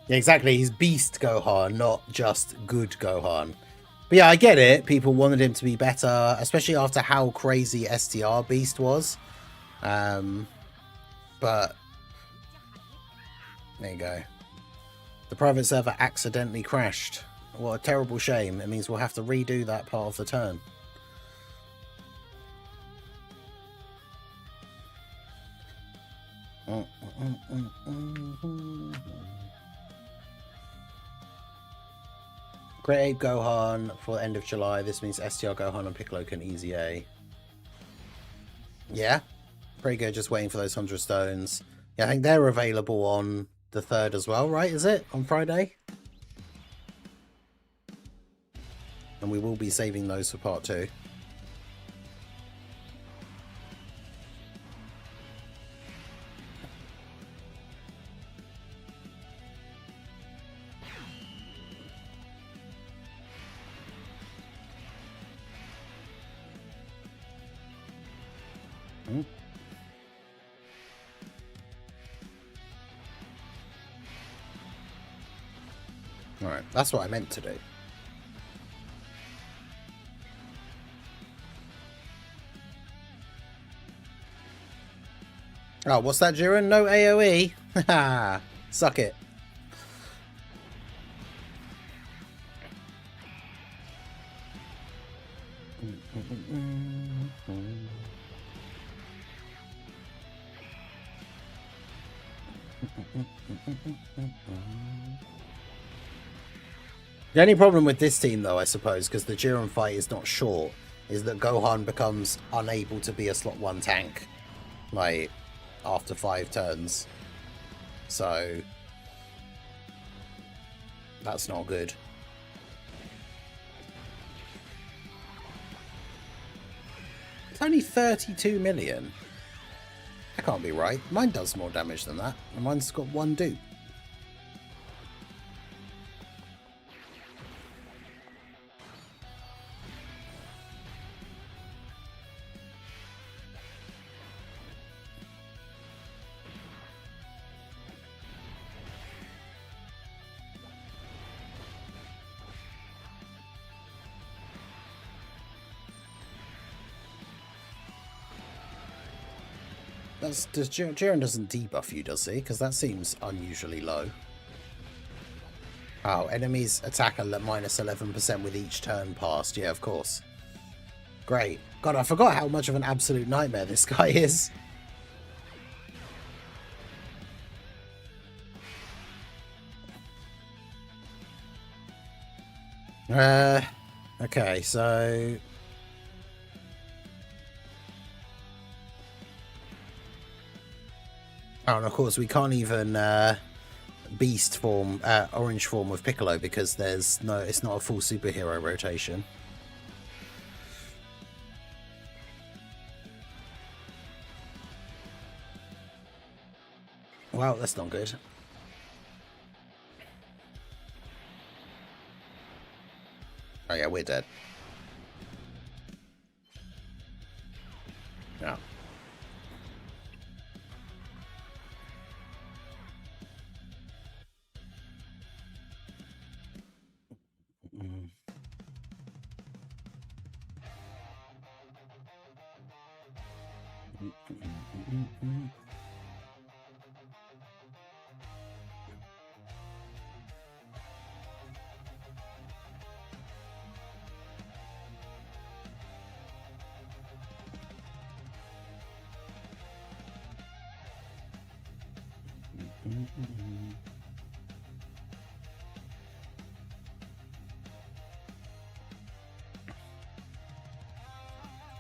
Yeah, exactly, he's Beast Gohan, not just good Gohan. But yeah, I get it. People wanted him to be better, especially after how crazy STR Beast was. But... There you go. The private server accidentally crashed. What a terrible shame. It means we'll have to redo that part of the turn. Great Ape Gohan for the end of July. This means STR Gohan and Piccolo can easy A. Yeah, pretty good. Just waiting for those 100 stones. Yeah, I think they're available on the 3rd as well, right? Is it? On Friday? And we will be saving those for part 2. Alright, that's what I meant to do. Oh, what's that, Jiren? No AoE? Haha, suck it. The only problem with this team, though, I suppose, because the Jiren fight is not short, is that Gohan becomes unable to be a slot 1 tank, like, after 5 turns. So, that's not good. It's only 32 million. That can't be right. Mine does more damage than that, and mine's got 1 dupe. Jiren doesn't debuff you, does he? Because that seems unusually low. Oh, enemies attack at minus 11% with each turn passed. Yeah, of course. Great. God, I forgot how much of an absolute nightmare this guy is. Okay, so... Oh, and of course we can't even beast form, orange form with Piccolo because there's no, it's not a full superhero rotation. Wow, that's not good. Oh yeah, we're dead. Yeah.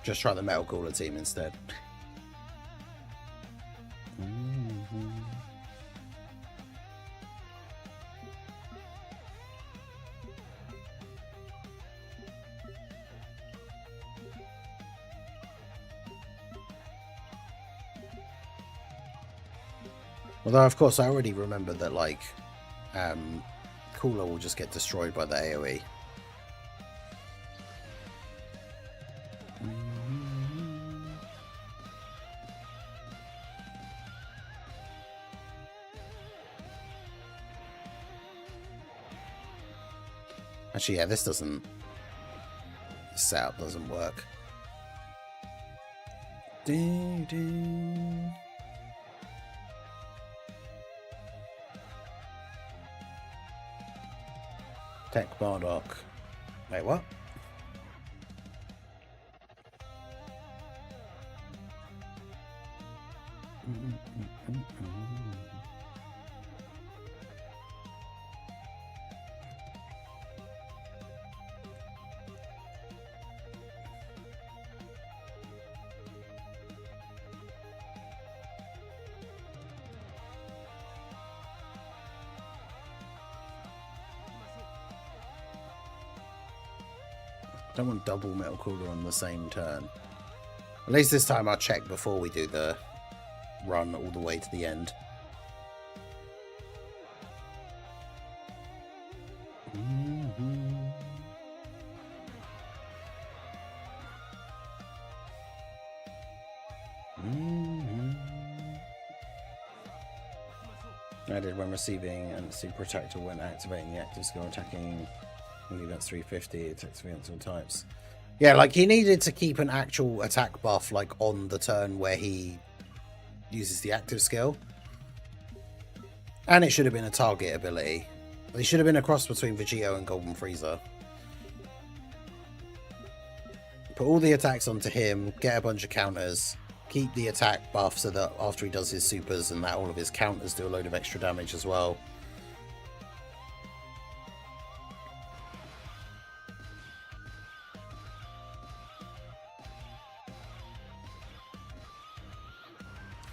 Just try the Metal Cooler team instead. Although, of course, I already remember that, like, Cooler will just get destroyed by the AoE. Actually, yeah, this doesn't... This setup doesn't work. TEQ Bardock. Wait, what? Don't want double Metal Cooler on the same turn. At least this time I'll check before we do the run all the way to the end. Added when receiving and super attack when activating the active skill attacking. Only that's 350. Attacks against all types. Yeah, like he needed to keep an actual attack buff like on the turn where he uses the active skill. And it should have been a target ability. It should have been a cross between Vegito and Golden Frieza. Put all the attacks onto him, get a bunch of counters, keep the attack buff so that after he does his supers and that all of his counters do a load of extra damage as well.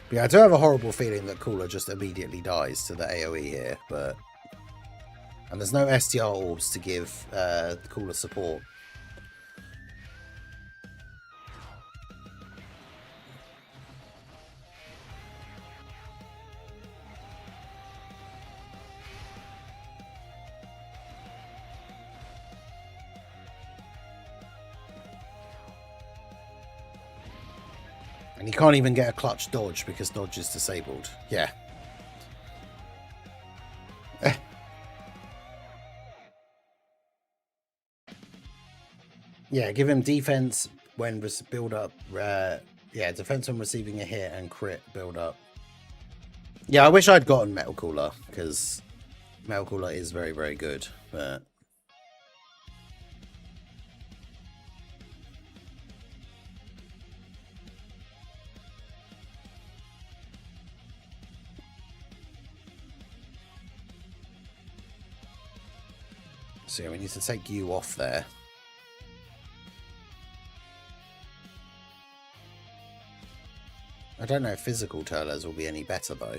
But yeah, I do have a horrible feeling that Cooler just immediately dies to the AoE here, but... And there's no STR orbs to give Cooler support. And you can't even get a clutch dodge because dodge is disabled. Yeah. Yeah, give him defense when build up. Yeah, defense when receiving a hit and crit build up. Yeah, I wish I'd gotten Metal Cooler because Metal Cooler is very, very good. But so yeah, we need to take you off there. I don't know if physical Turles will be any better though.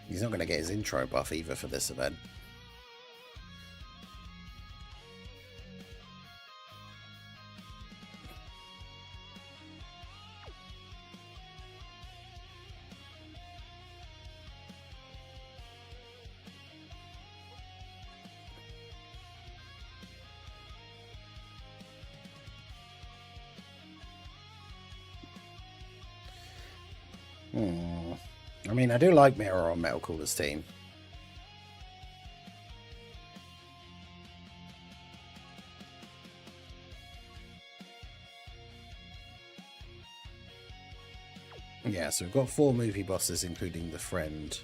He's not going to get his intro buff either for this event. I mean, I do like Mirror on Metal Cooler's team. Yeah, so we've got 4 movie bosses, including the friend.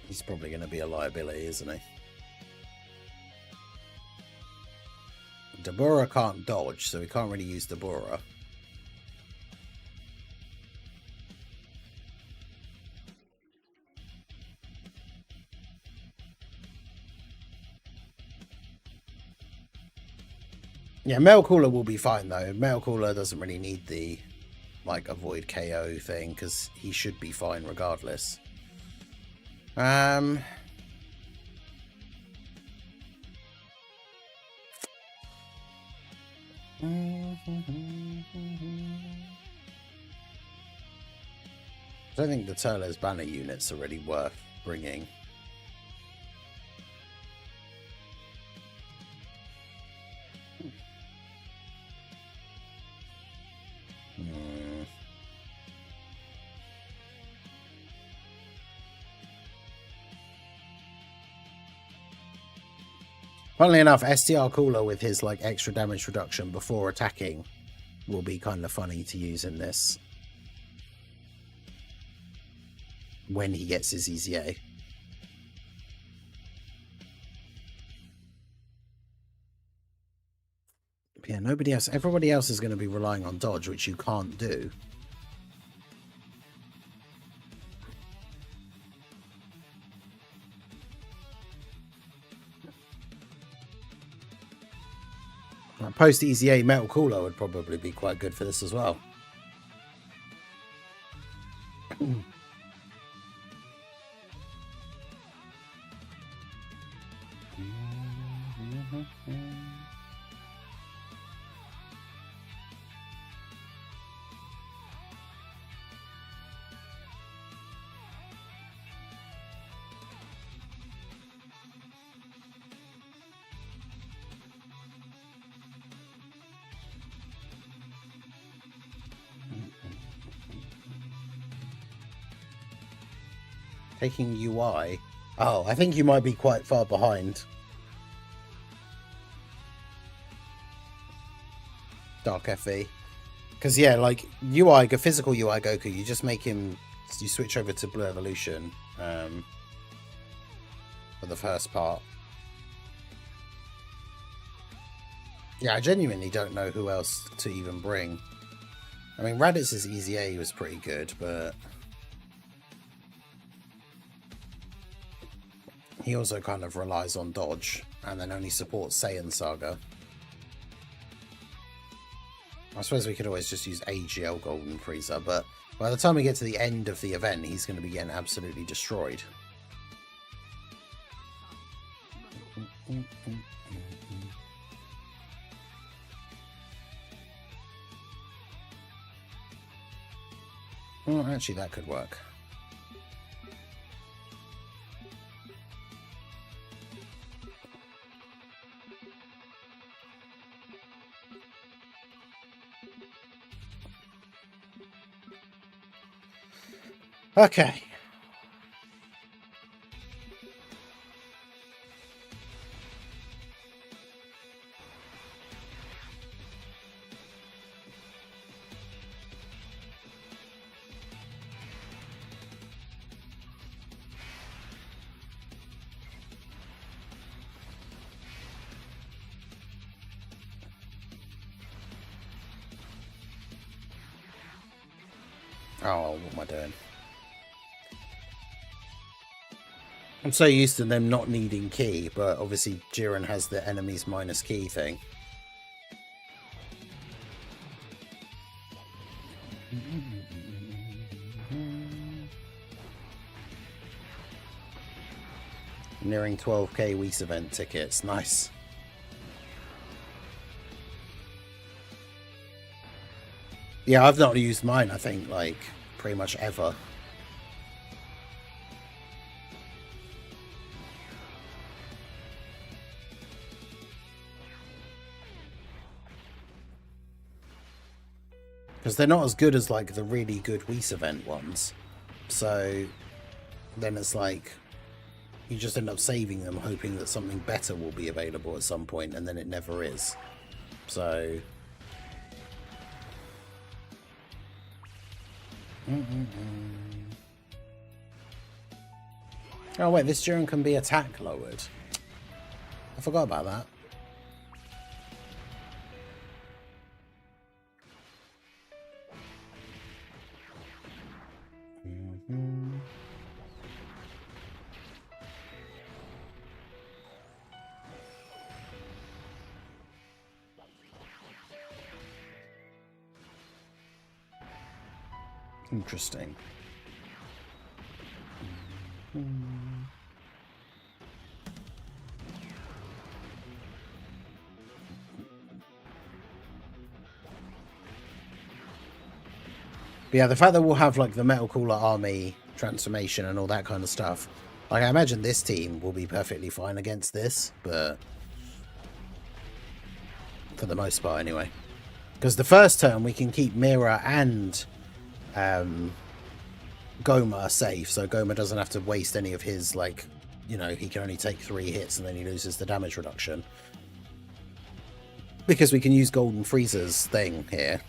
He's probably going to be a liability, isn't he? Dabura can't dodge, so we can't really use Dabura. Yeah, Metal Cooler will be fine though. Metal Cooler doesn't really need the like avoid KO thing because he should be fine regardless. I don't think the Turles banner units are really worth bringing. Funnily enough, STR Cooler with his like extra damage reduction before attacking will be kind of funny to use in this when he gets his EZA. But yeah, nobody else. Everybody else is going to be relying on dodge, which you can't do. Post EZA Metal Cooler would probably be quite good for this as well. Taking UI. Oh, I think you might be quite far behind. Dark FE. Because, yeah, like, UI, physical UI Goku, you just make him... You switch over to Blue Evolution for the first part. Yeah, I genuinely don't know who else to even bring. I mean, Raditz's EZA was pretty good, but... he also kind of relies on dodge, and then only supports Saiyan Saga. I suppose we could always just use AGL Golden Frieza, but by the time we get to the end of the event, he's going to be getting absolutely destroyed. Well, actually, that could work. Okay. Oh, what am I doing? I'm so used to them not needing key, but obviously Jiren has the enemies minus key thing. Nearing 12k Whis event tickets. Nice. Yeah, I've not used mine, I think, like, pretty much ever. Because they're not as good as, like, the really good Whis event ones. So, then it's like, you just end up saving them, hoping that something better will be available at some point, and then it never is. So... Oh wait, this Jiren can be attack lowered. I forgot about that. Interesting. But yeah, the fact that we'll have like the Metal Cooler army transformation and all that kind of stuff. Like I imagine this team will be perfectly fine against this, but for the most part anyway. Because the first turn we can keep Mira and Goma safe, so Goma doesn't have to waste any of his, like, you know, he can only take 3 hits and then he loses the damage reduction. Because we can use Golden Frieza's thing here.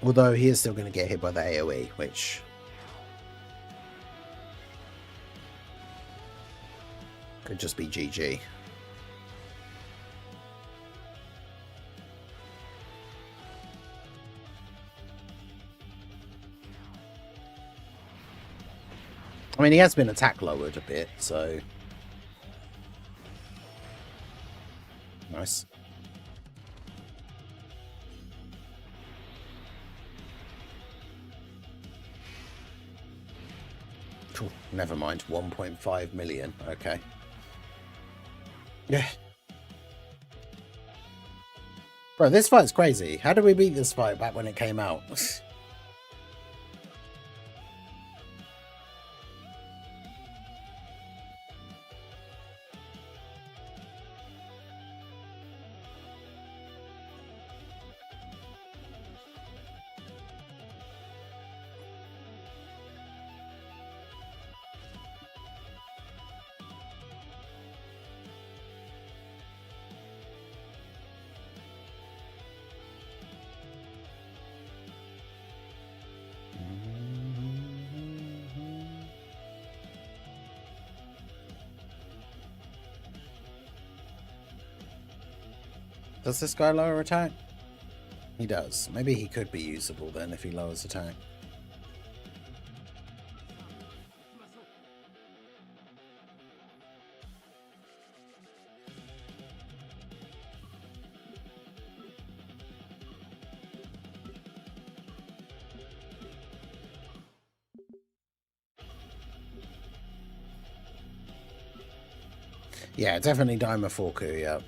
Although he is still going to get hit by the AoE, which could just be GG. I mean, he has been attack lowered a bit, so... Nice. Cool. Never mind. 1.5 million. Okay. Yeah. Bro, this fight's crazy. How did we beat this fight back when it came out? Does this guy lower attack? He does. Maybe he could be usable then if he lowers attack. Yeah, definitely Daimaforku, yeah.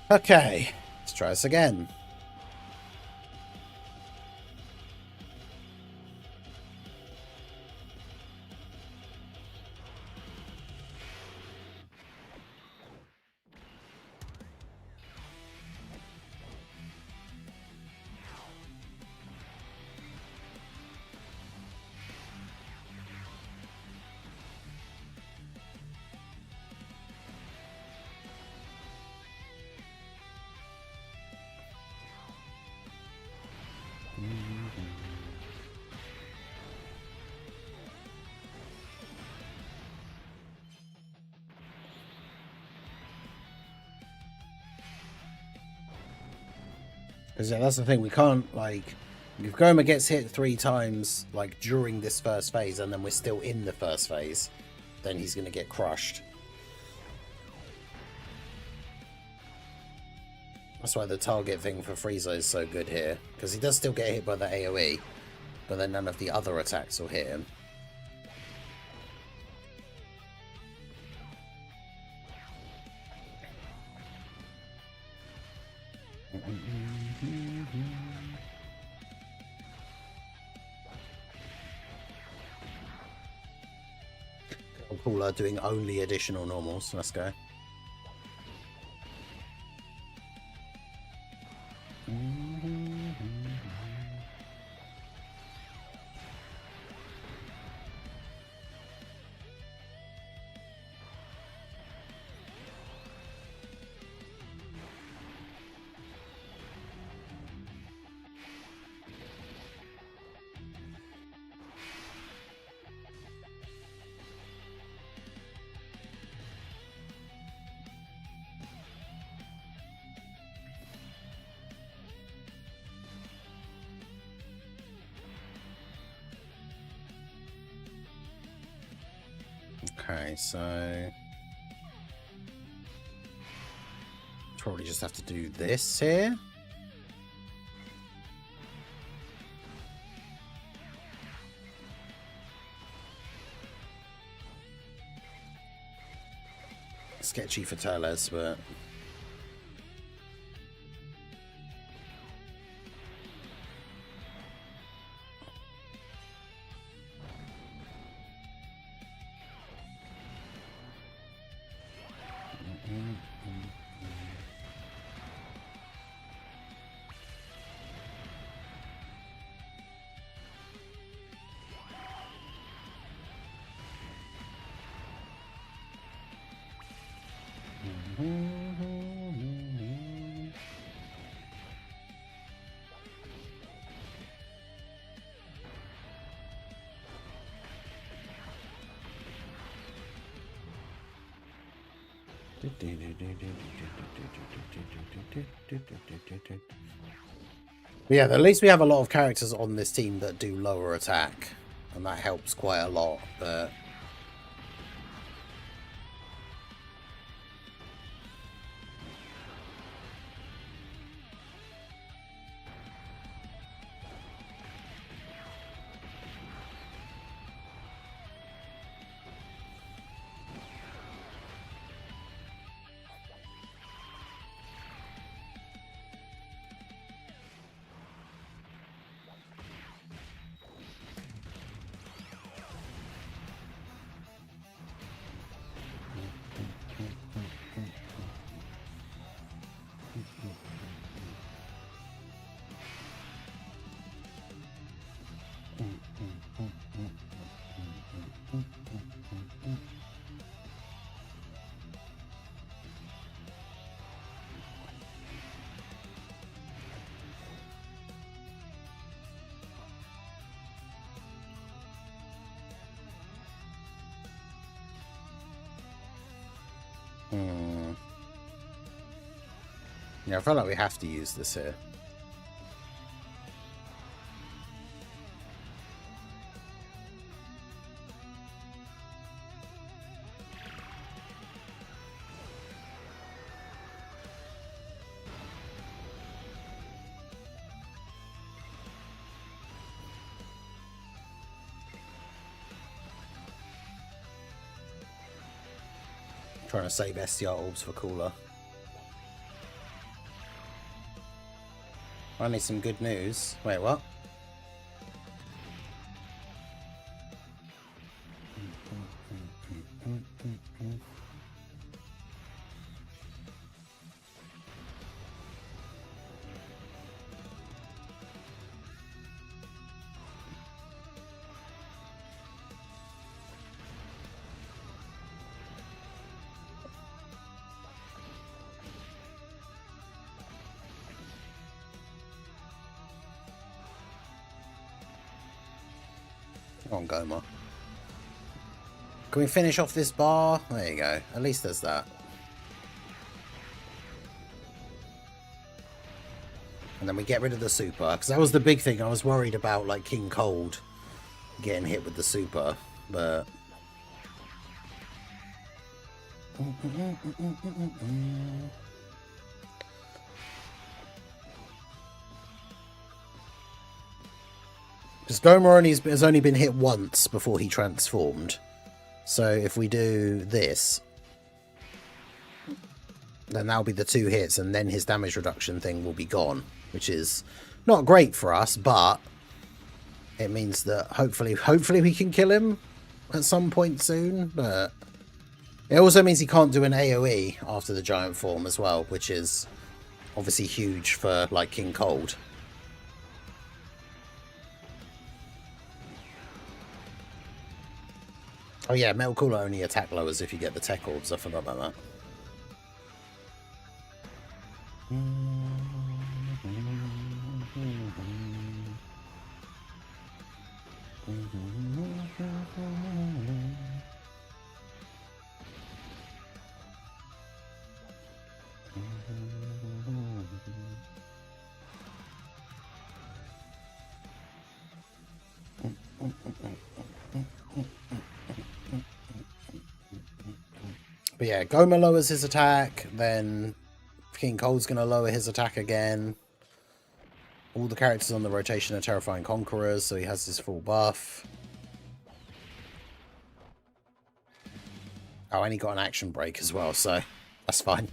Okay, let's try this again. Because yeah, that's the thing, we can't, like, if Goma gets hit 3 times, like, during this first phase, and then we're still in the first phase, then he's going to get crushed. That's why the target thing for Frieza is so good here, because he does still get hit by the AoE, but then none of the other attacks will hit him. Cooler doing only additional normals. Let's go. Okay, so probably just have to do this here. Sketchy for Teles, but But yeah, at least we have a lot of characters on this team that do lower attack, and that helps quite a lot. But yeah, I feel like we have to use this here. Trying to save STR orbs for cooler. I need some good news. Wait, what? Come on, Goma. Can we finish off this bar? There you go. At least there's that. And then we get rid of the super. Because that was the big thing. I was worried about, like, King Cold getting hit with the super. But... because Goma has only been hit once before he transformed. So if we do this, then that'll be the 2 hits, and then his damage reduction thing will be gone, which is not great for us, but it means that hopefully we can kill him at some point soon. But it also means he can't do an AoE after the giant form as well, which is obviously huge for, like, King Cold. Oh yeah, Metal Cooler only attack lowers if you get the TEQ orbs. I forgot about that. But yeah, Goma lowers his attack, then King Cold's going to lower his attack again. All the characters on the rotation are Terrifying Conquerors, so he has his full buff. Oh, and he got an action break as well, so that's fine.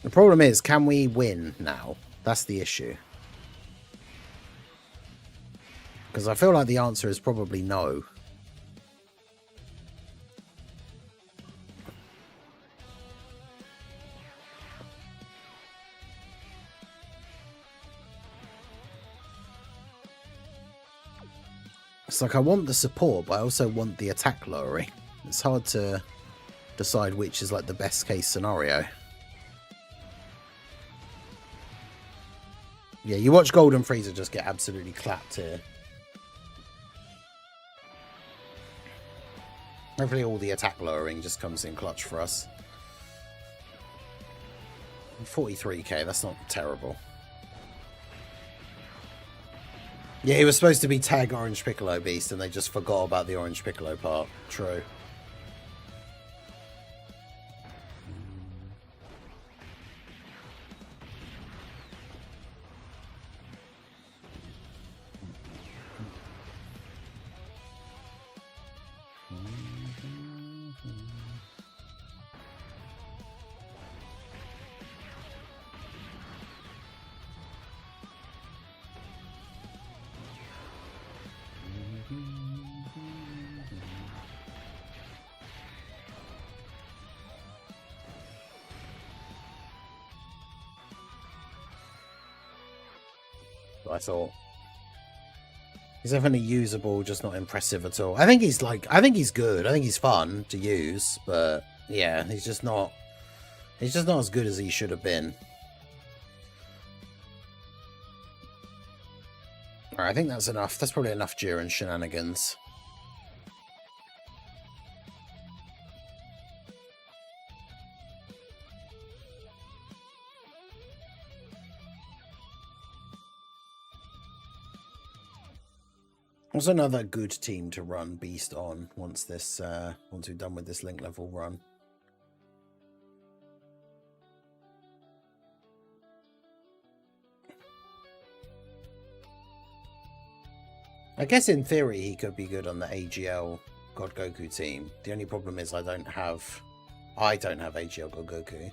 The problem is, can we win now? That's the issue. Because I feel like the answer is probably no. It's like I want the support, but I also want the attack lowering. It's hard to decide which is like the best case scenario. Yeah, you watch Golden Freezer just get absolutely clapped here. Hopefully all the attack lowering just comes in clutch for us. 43k, that's not terrible. Yeah, he was supposed to be tag Orange Piccolo Beast and they just forgot about the Orange Piccolo part. True. I thought he's definitely usable, just not impressive at all. I think he's good. I think he's fun to use, but yeah, he's just not as good as he should have been. Alright, I think that's enough. That's probably enough Jiren shenanigans. Also another good team to run Beast on once we're done with this link level run. I guess in theory he could be good on the AGL God Goku team. The only problem is I don't have AGL God Goku.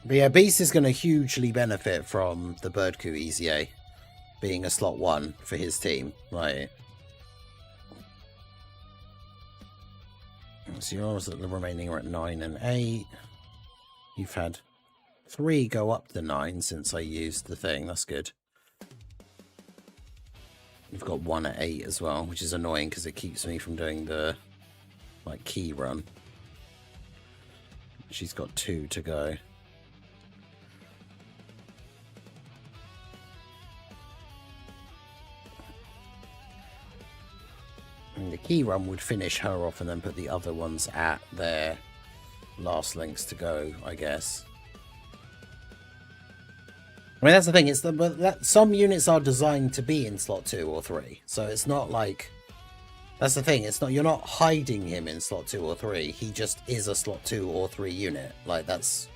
But yeah, Beast is going to hugely benefit from the Birdku EZA being a slot 1 for his team. Right. So yours the remaining are at 9 and 8. You've had 3 go up to 9 since I used the thing. That's good. You've got 1 at 8 as well, which is annoying because it keeps me from doing the key run. She's got 2 to go. And the key run would finish her off and then put the other ones at their last links to go, I guess. I mean, that's the thing. Some units are designed to be in slot 2 or 3, so it's not like. That's the thing. It's not. You're not hiding him in slot 2 or 3. He just is a slot 2 or 3 unit. Like that's.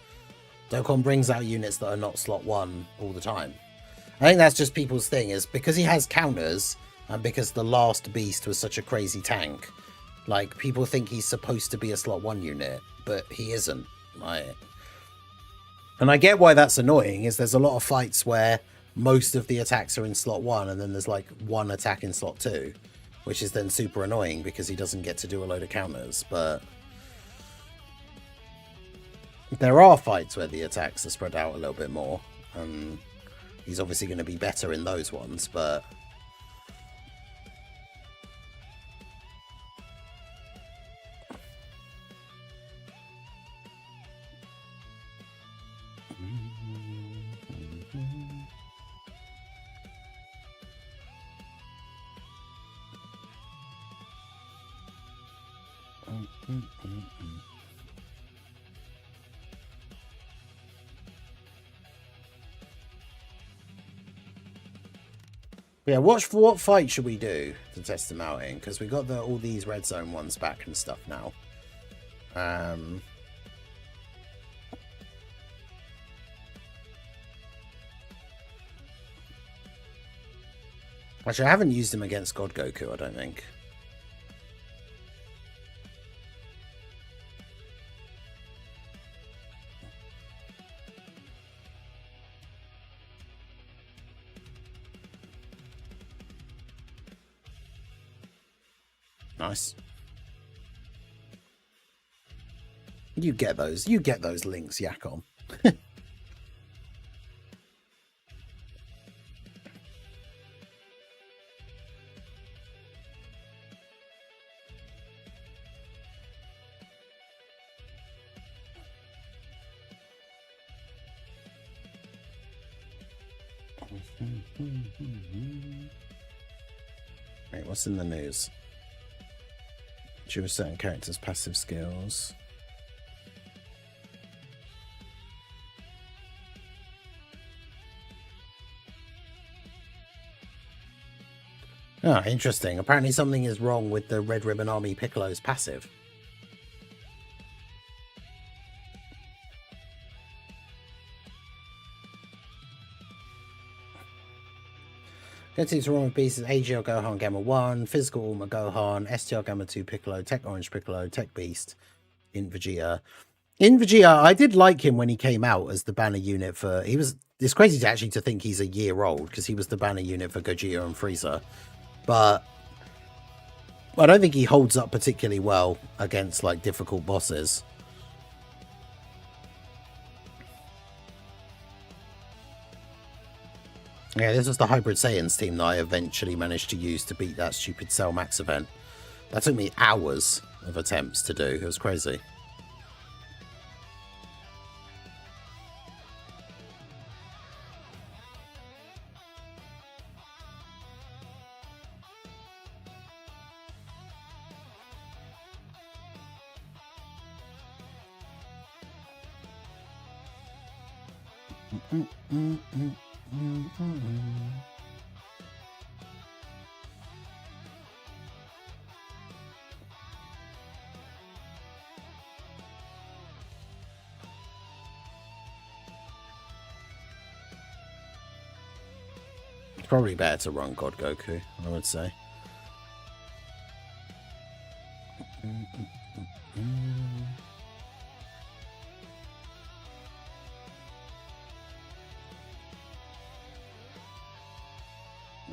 Dokkan brings out units that are not slot 1 all the time. I think that's just people's thing, is because he has counters and because the last Beast was such a crazy tank. Like people think he's supposed to be a slot 1 unit, but he isn't. And I get why that's annoying, is there's a lot of fights where most of the attacks are in slot 1 and then there's like 1 attack in slot 2, which is then super annoying because he doesn't get to do a load of counters. But there are fights where the attacks are spread out a little bit more, and he's obviously going to be better in those ones, but yeah, what fight should we do to test him out in? Because we got all these red zone ones back and stuff now. Actually, I haven't used him against God Goku, I don't think. Nice. You get those links, Yakon. Right, what's in the news? Choose certain characters' passive skills. Oh, interesting. Apparently something is wrong with the Red Ribbon Army Piccolo's passive. Getting wrong with beasts is AGL Gohan Gamma 1, Physical Armor Gohan, STR Gamma 2 Piccolo, Tech Orange Piccolo, Tech Beast, Int Vegeta. Int Vegeta, I did like him when he came out as the banner unit for... It's crazy to actually to think he's a year old, because he was the banner unit for Gogeta and Frieza. But I don't think he holds up particularly well against, like, difficult bosses. Yeah, this was the Hybrid Saiyans team that I eventually managed to use to beat that stupid Cell Max event. That took me hours of attempts to do. It was crazy. It's probably better to run God Goku, I would say.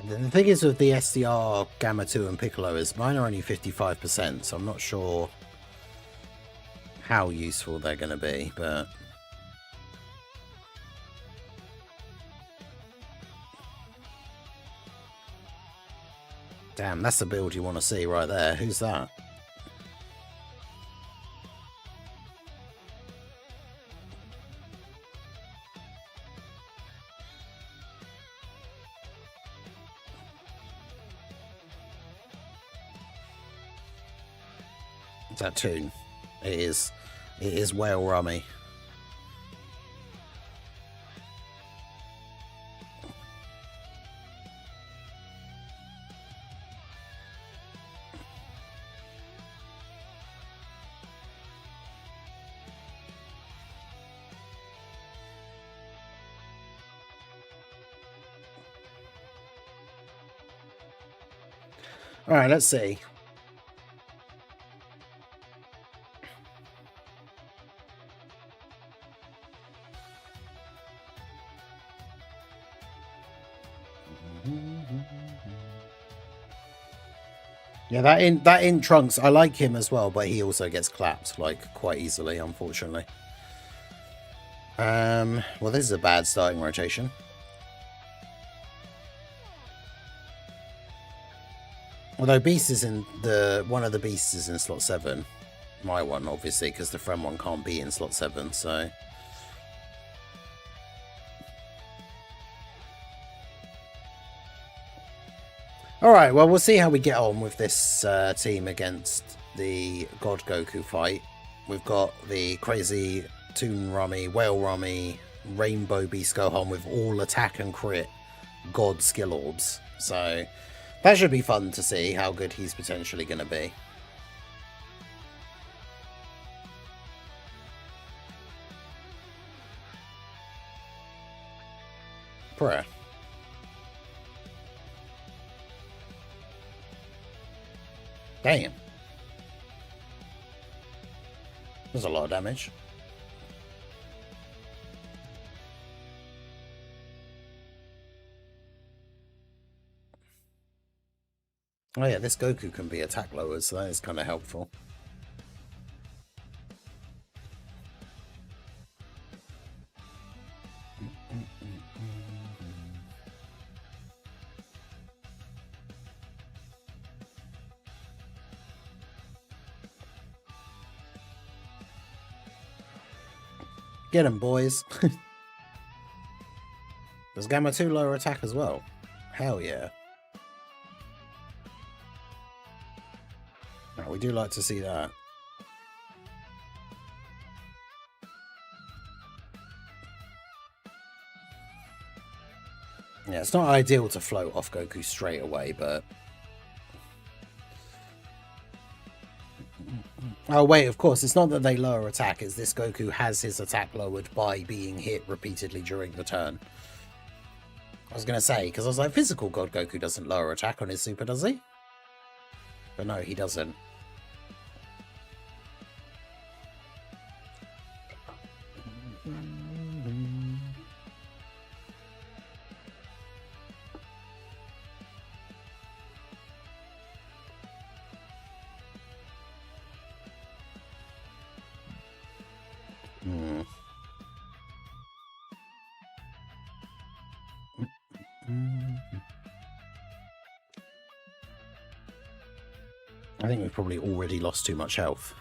The thing is with the SDR Gamma 2 and Piccolo is mine are only 55%, so I'm not sure how useful they're going to be, but... Damn, that's the build you want to see right there. Who's that? That tune. It is whale rummy. All right, let's see. Yeah, that in Trunks, I like him as well, but he also gets clapped like quite easily, unfortunately. Well, this is a bad starting rotation. Although Beast is in one of the Beasts is in slot 7. My one, obviously, because the friend one can't be in slot 7, so... Alright, well, we'll see how we get on with this team against the God Goku fight. We've got the crazy Toon Rummy, Whale Rummy, Rainbow Beast Gohan with all attack and crit God skill orbs. So that should be fun to see how good he's potentially going to be. Prayer. Damn. There's a lot of damage. Oh yeah, this Goku can be attack lowers, so that is kind of helpful. Get him, boys. Does Gamma 2 lower attack as well? Hell yeah. Oh, we do like to see that. Yeah, it's not ideal to float off Goku straight away, but... Oh, wait, of course, it's not that they lower attack, it's this Goku has his attack lowered by being hit repeatedly during the turn. I was going to say, because I was like, physical God Goku doesn't lower attack on his super, does he? But no, he doesn't. I think we've probably already lost too much health.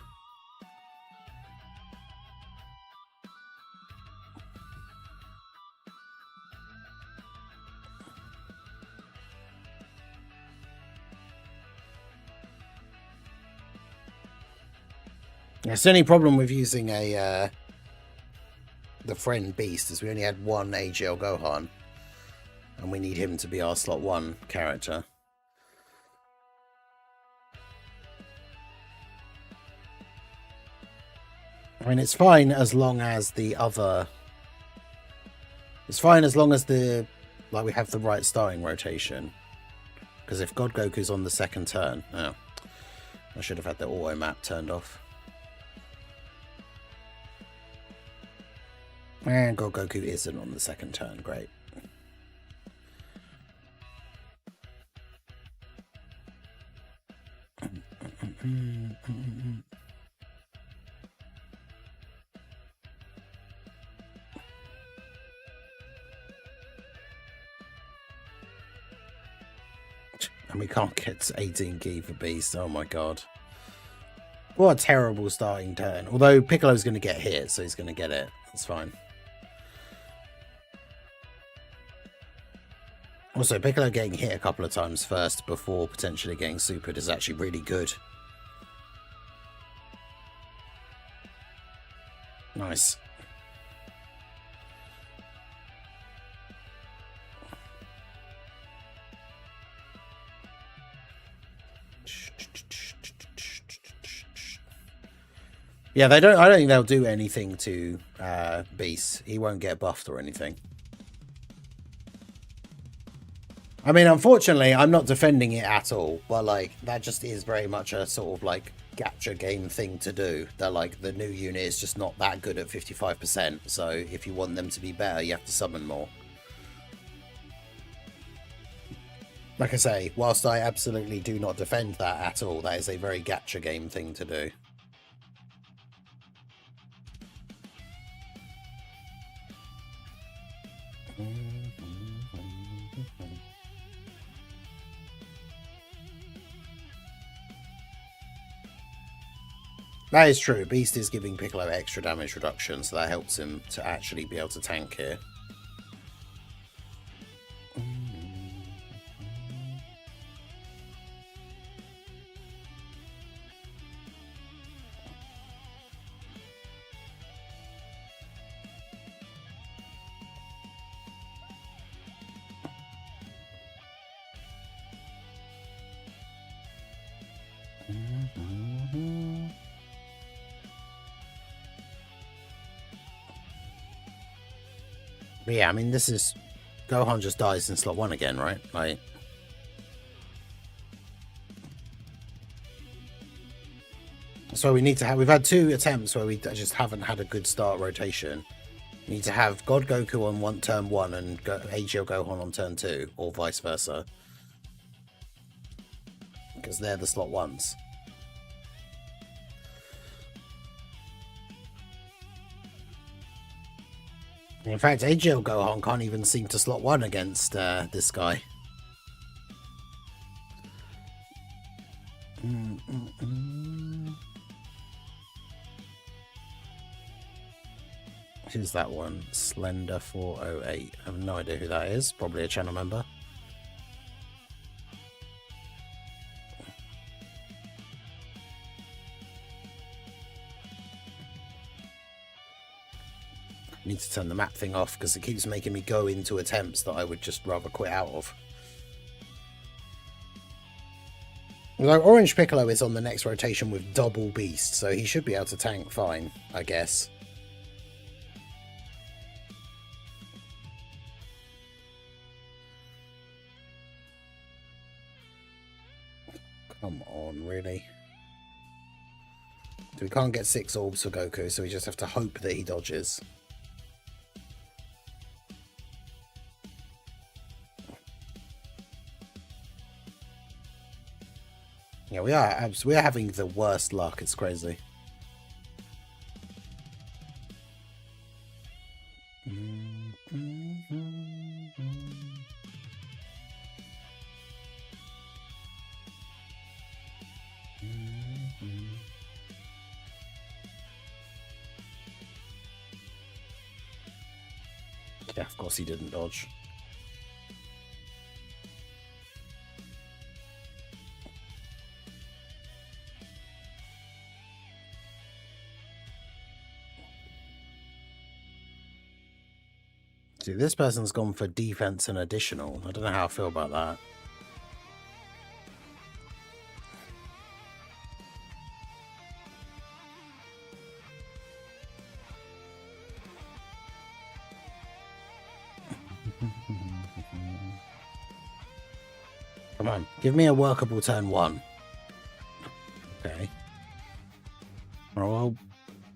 That's the only problem with using the friend beast is we only had one AGL Gohan, and we need him to be our slot 1 character. I mean, it's fine as long as the other... It's fine as long as the... Like, we have the right starting rotation. Because if God Goku's on the second turn... Oh, I should have had the auto map turned off. And God Goku isn't on the second turn. Great. And we can't get 18 Ki for Beast. Oh my god. What a terrible starting turn. Although Piccolo's going to get hit, so he's going to get it. That's fine. Also, Piccolo getting hit a couple of times first before potentially getting supered is actually really good. Nice. Yeah, I don't think they'll do anything to Beast. He won't get buffed or anything. I mean, unfortunately, I'm not defending it at all, but like that just is very much a sort of like gacha game thing to do. That like the new unit is just not that good at 55%, so if you want them to be better, you have to summon more. Like I say, whilst I absolutely do not defend that at all, that is a very gacha game thing to do. That is true. Beast is giving Piccolo extra damage reduction, so that helps him to actually be able to tank here. But yeah, I mean, this is... Gohan just dies in slot 1 again, right? Like... So we need to have... We've had 2 attempts where we just haven't had a good start rotation. We need to have God Goku on turn 1 and AGL Gohan on turn 2, or vice versa. Because they're the slot 1s. In fact, AGL Gohan can't even seem to slot 1 against this guy. Who's that one? Slender 408. I have no idea who that is. Probably a channel member. I need to turn the map thing off because it keeps making me go into attempts that I would just rather quit out of. Although Orange Piccolo is on the next rotation with double beast, so he should be able to tank fine, I guess. Come on, really? So we can't get 6 orbs for Goku, so we just have to hope that he dodges. Yeah, we are having the worst luck. It's crazy. Yeah, of course he didn't dodge. See, this person's gone for defense and additional. I don't know how I feel about that. Come on, give me a workable turn 1. Okay. Well,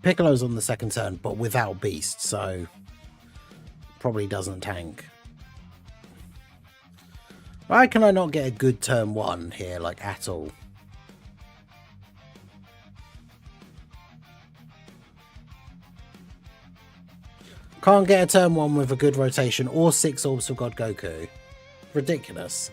Piccolo's on the second turn, but without beast, so probably doesn't tank. Why can I not get a good turn 1 here, like, at all? Can't get a turn 1 with a good rotation or 6 orbs for God Goku. Ridiculous.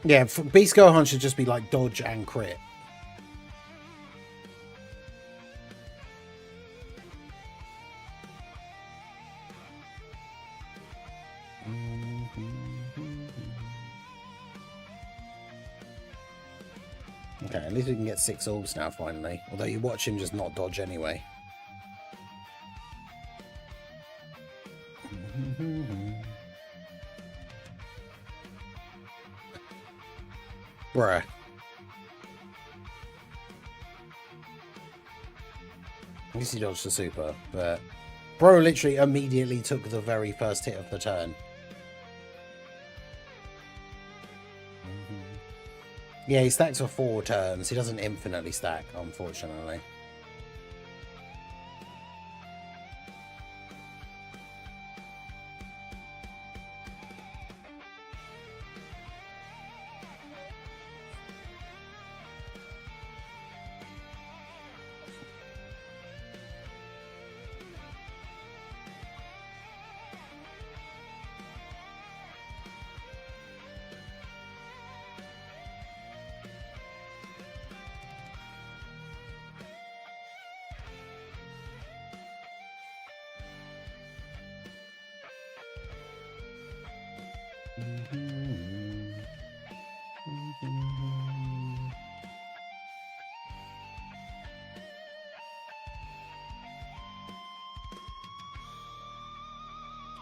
Yeah, Beast Gohan should just be like dodge and crit. Okay, at least we can get 6 orbs now, finally. Although you watch him just not dodge anyway. Bruh. At least he dodged the super, but bro literally immediately took the very first hit of the turn. Yeah, he stacks for 4 turns. He doesn't infinitely stack, unfortunately.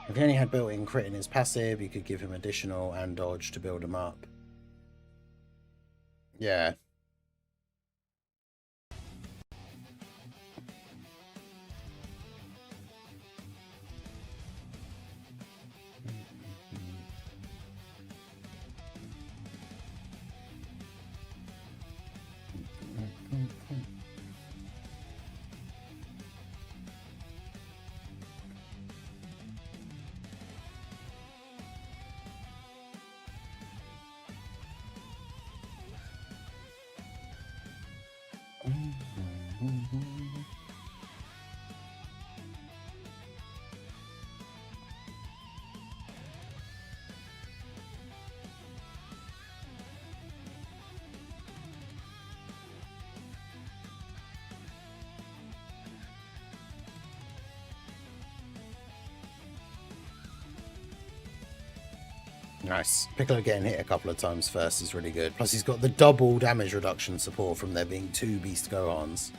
If he only had built-in crit in his passive, you could give him additional and dodge to build him up. Yeah. Nice. Piccolo getting hit a couple of times first is really good. Plus he's got the double damage reduction support from there being 2 Beast Gohans.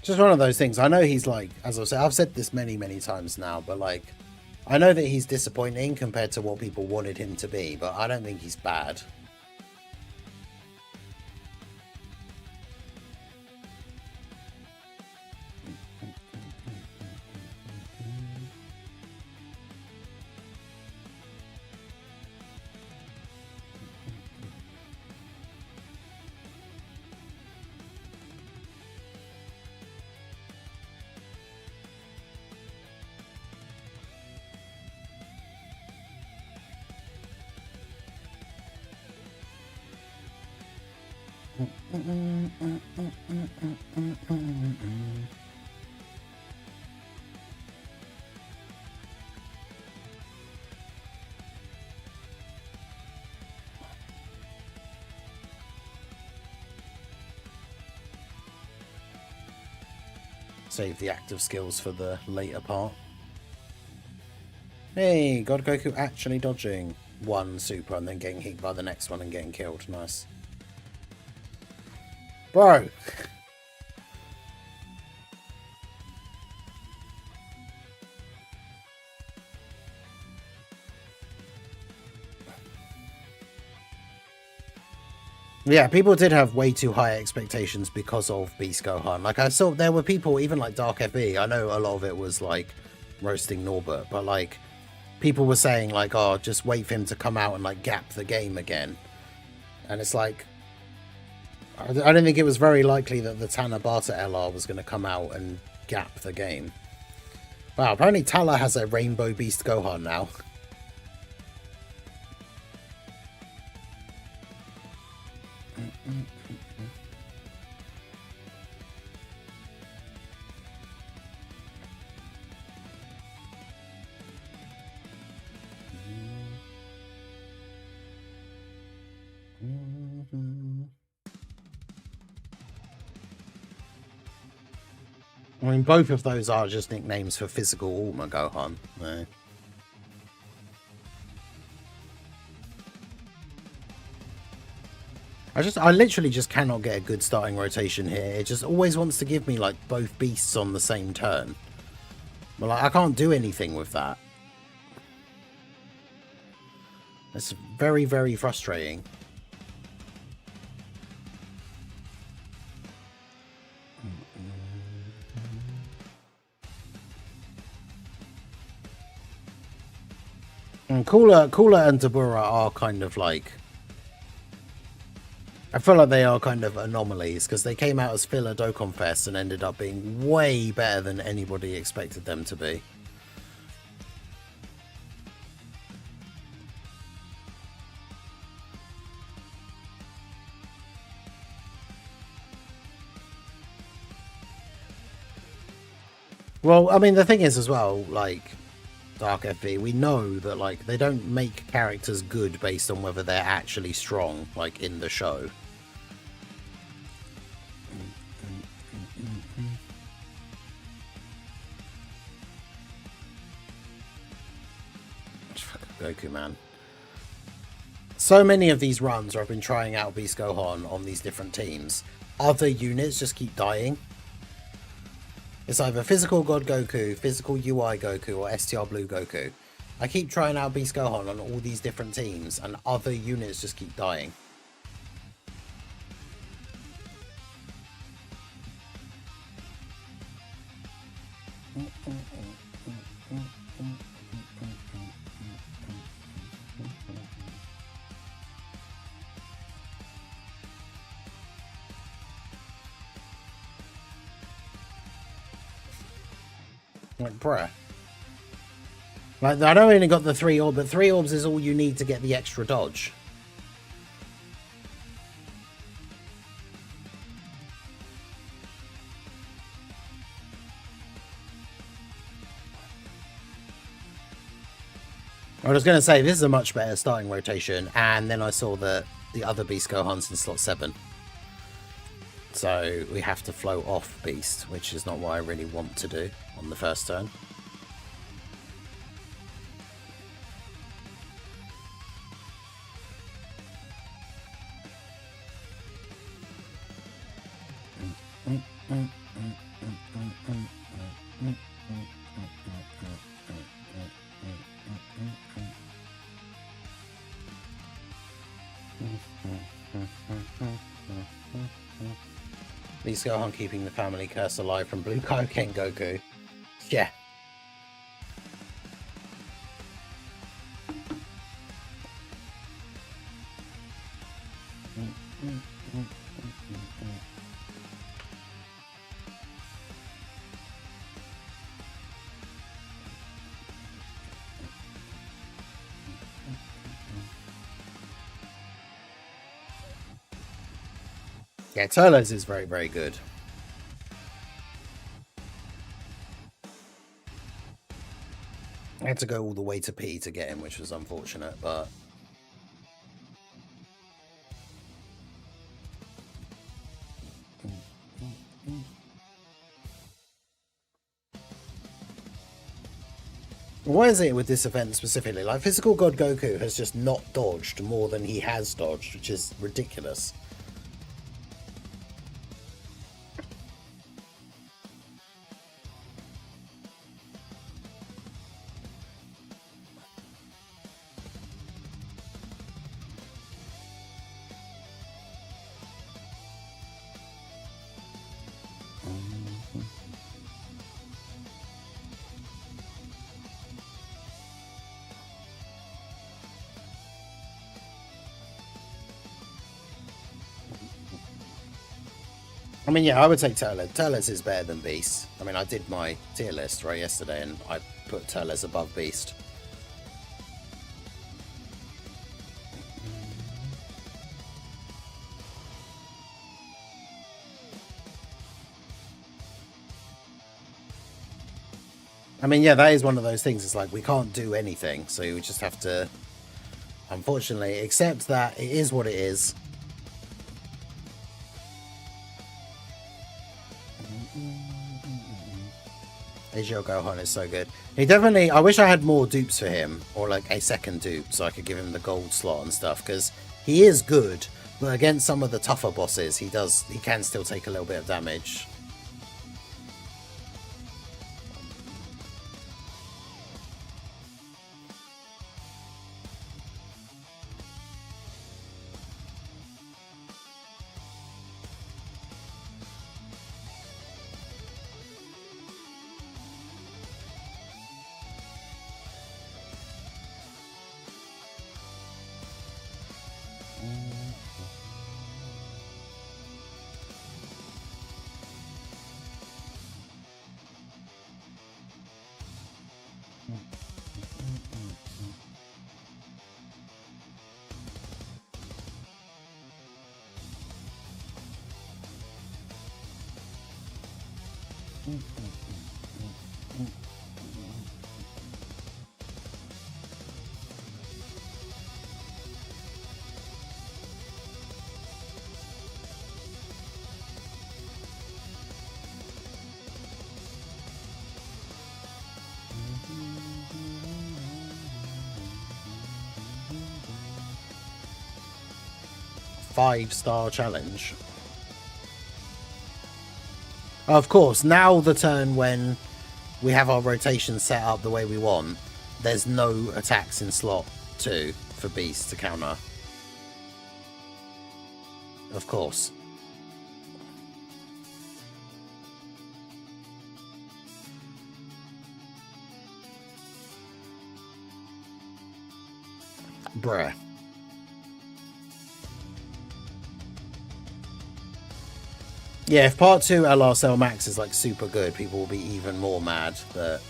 Just one of those things. I know he's like, as I said, I've said this many, many times now, but like, I know that he's disappointing compared to what people wanted him to be, but I don't think he's bad. Save the active skills for the later part. Hey, God Goku actually dodging one super and then getting hit by the next one and getting killed. Nice. Bro! Yeah, people did have way too high expectations because of Beast Gohan. Like, I saw there were people, even like Dark FE, I know a lot of it was like roasting Norbert, but like people were saying like, oh, just wait for him to come out and like gap the game again. And it's like, I don't think it was very likely that the Tanabata LR was going to come out and gap the game. Wow, apparently Tala has a Rainbow Beast Gohan now. I mean, both of those are just nicknames for physical Ultima Gohan. No. I literally just cannot get a good starting rotation here. It just always wants to give me like both beasts on the same turn. But like, I can't do anything with that. It's very, very frustrating. And Cooler and Dabura are kind of like... I feel like they are kind of anomalies because they came out as filler Dokkan Fest and ended up being way better than anybody expected them to be. Well, I mean, the thing is as well, like, Dark FV, we know that, like, they don't make characters good based on whether they're actually strong, like, in the show. Goku, man. So many of these runs where I've been trying out Beast Gohan on these different teams, other units just keep dying. It's either physical God Goku, physical UI Goku, or STR Blue Goku. I keep trying out Beast Gohan on all these different teams, and other units just keep dying. Like, bruh. Like, I know I only got the 3 orbs, but 3 orbs is all you need to get the extra dodge. I was going to say, this is a much better starting rotation, and then I saw that the other Beast Gohan's in slot 7. So we have to flow off Beast, which is not what I really want to do on the first turn. Beast Gohan keeping the family curse alive from Blue Kaioken Goku. Yeah. Yeah, Turles is very, very good. I had to go all the way to P to get him, which was unfortunate, but... Why is it with this event specifically? Like, Physical God Goku has just not dodged more than he has dodged, which is ridiculous. I mean, yeah, I would say Turles. Turles is better than Beast. I mean, I did my tier list right yesterday, and I put Turles above Beast. I mean, yeah, that is one of those things. It's like, we can't do anything, so we just have to, unfortunately, accept that it is what it is. Agio Gohan is so good. He definitely... I wish I had more dupes for him, or like a second dupe, so I could give him the gold slot and stuff, because he is good, but against some of the tougher bosses, he can still take a little bit of damage. Five-star challenge. Of course, now the turn when we have our rotation set up the way we want, there's no attacks in slot 2 for Beast to counter. Of course. Bruh. Yeah, if part 2 LRCell Max is like super good, people will be even more mad that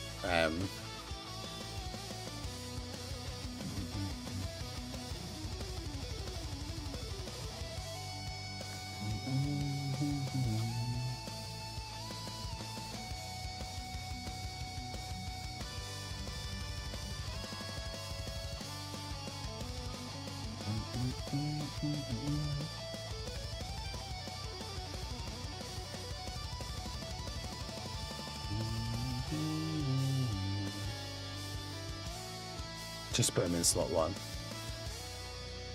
Just put him in slot 1.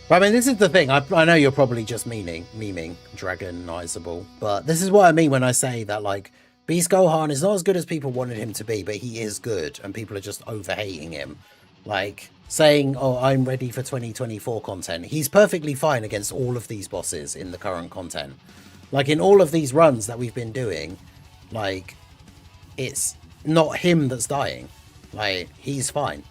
But I mean, this is the thing. I know you're probably just memeing Dragonizable, but this is what I mean when I say that, like, Beast Gohan is not as good as people wanted him to be, but he is good, and people are just over-hating him. Like, saying, oh, I'm ready for 2024 content. He's perfectly fine against all of these bosses in the current content. Like, in all of these runs that we've been doing, like, it's not him that's dying. Like, he's fine.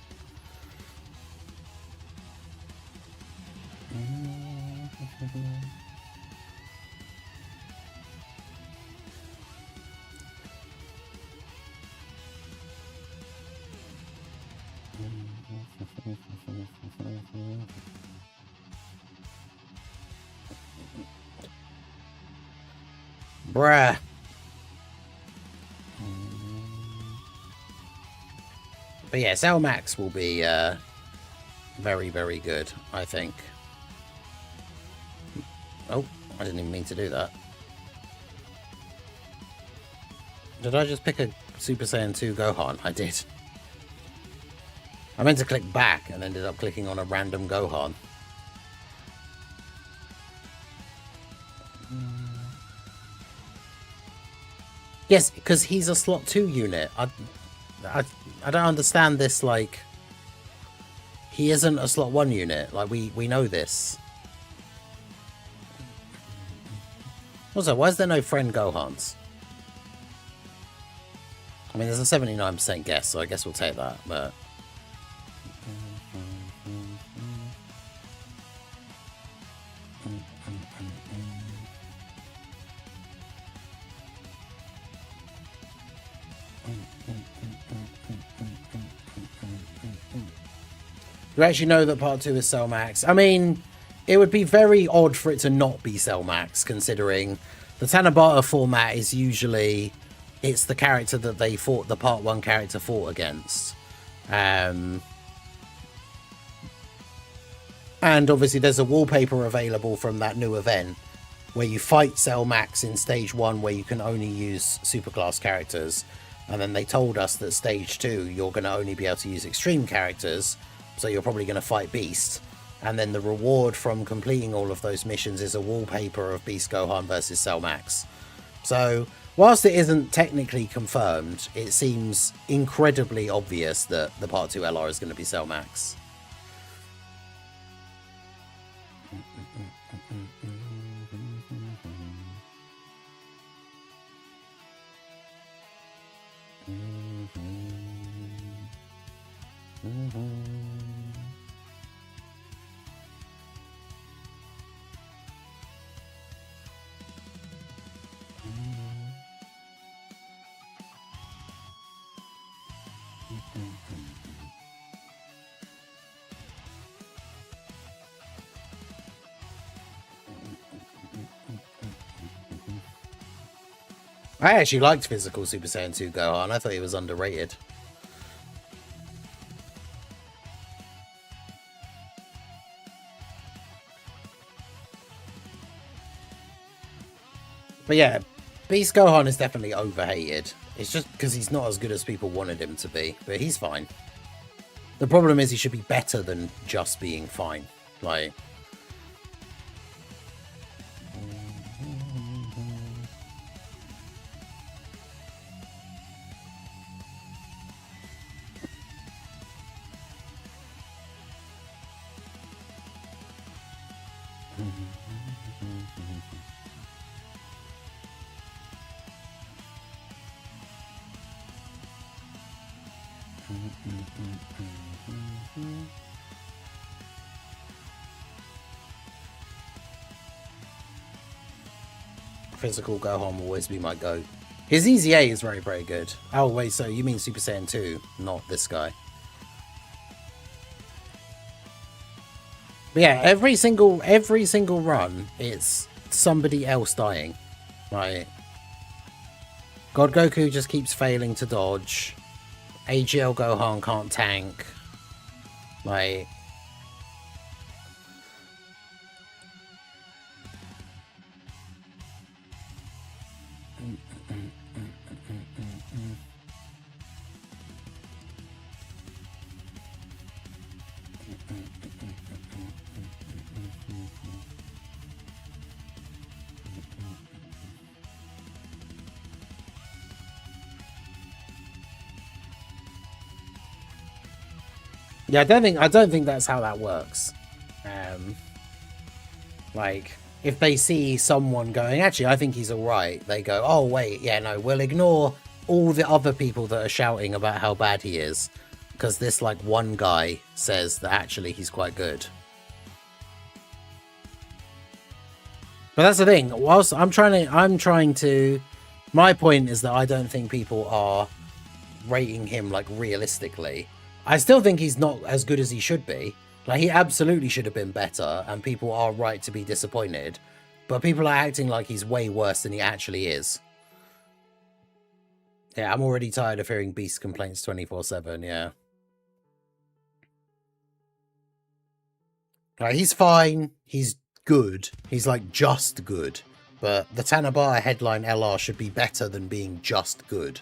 Bruh. But yeah, Cell Max will be very, very good, I think. Oh, I didn't even mean to do that. Did I just pick a Super Saiyan 2 Gohan? I did. I meant to click back and ended up clicking on a random Gohan. Yes, because he's a slot 2 unit. I don't understand this, like... He isn't a slot 1 unit. Like, we know this. Also, why is there no friend Gohans? I mean, there's a 79% guess, so I guess we'll take that, but... You actually know that part 2 is Cell Max. I mean, it would be very odd for it to not be Cell Max, considering the Tanabata format is usually... It's the character that they fought, the part 1 character fought against. And obviously there's a wallpaper available from that new event where you fight Cell Max in stage 1 where you can only use superclass characters. And then they told us that stage 2 you're going to only be able to use extreme characters. So you're probably going to fight Beast. And then the reward from completing all of those missions is a wallpaper of Beast Gohan versus Cell Max. So, whilst it isn't technically confirmed, it seems incredibly obvious that the Part 2 LR is going to be Cell Max. I actually liked physical Super Saiyan 2 Gohan. I thought he was underrated. But yeah, Beast Gohan is definitely overhated. It's just because he's not as good as people wanted him to be, but he's fine. The problem is he should be better than just being fine. Like... Physical Gohan will always be my go. His EZA is very, very good. Oh, wait, so you mean Super Saiyan 2, not this guy. But yeah, every single run, it's somebody else dying. Like, God Goku just keeps failing to dodge. AGL Gohan can't tank. Like... Yeah, I don't think that's how that works. Like, if they see someone going, actually, I think he's all right, they go, oh, wait, yeah, no, we'll ignore all the other people that are shouting about how bad he is, because this, like, one guy says that actually he's quite good. But that's the thing. Whilst I'm trying to, my point is that I don't think people are rating him, like, realistically. I still think he's not as good as he should be. Like, he absolutely should have been better, and people are right to be disappointed. But people are acting like he's way worse than he actually is. Yeah, I'm already tired of hearing Beast complaints 24/7, yeah. Like, he's fine, he's good, he's like just good. But the Tanabata headline LR should be better than being just good.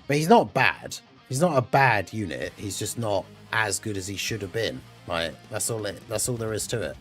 But he's not bad. He's not a bad unit. He's just not as good as he should have been. Like, that's all there is to it.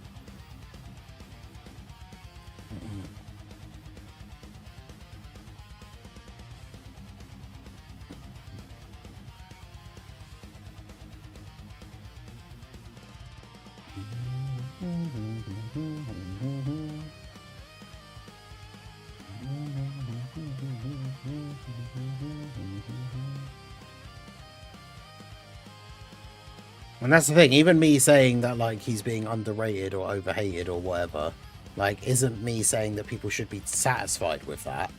And that's the thing, even me saying that, like, he's being underrated or overhated or whatever, like, isn't me saying that people should be satisfied with that.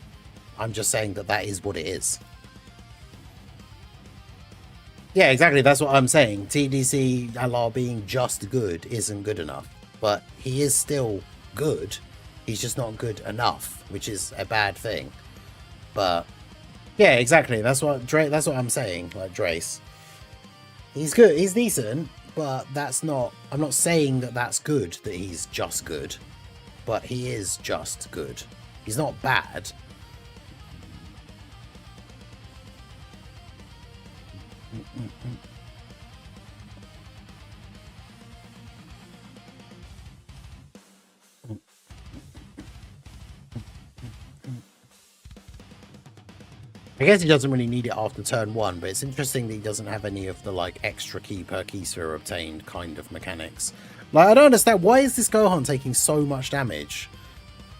I'm just saying that that is what it is. Yeah, exactly, that's what I'm saying. TDC LR being just good isn't good enough. But he is still good. He's just not good enough, which is a bad thing. But yeah, exactly. That's what I'm saying. Like Drace, he's good. He's decent, but that's not. I'm not saying that that's good. That he's just good, but he is just good. He's not bad. I guess he doesn't really need it after turn 1, but it's interesting that he doesn't have any of the, like, extra key per key sphere obtained kind of mechanics. Like, I don't understand, why is this Gohan taking so much damage?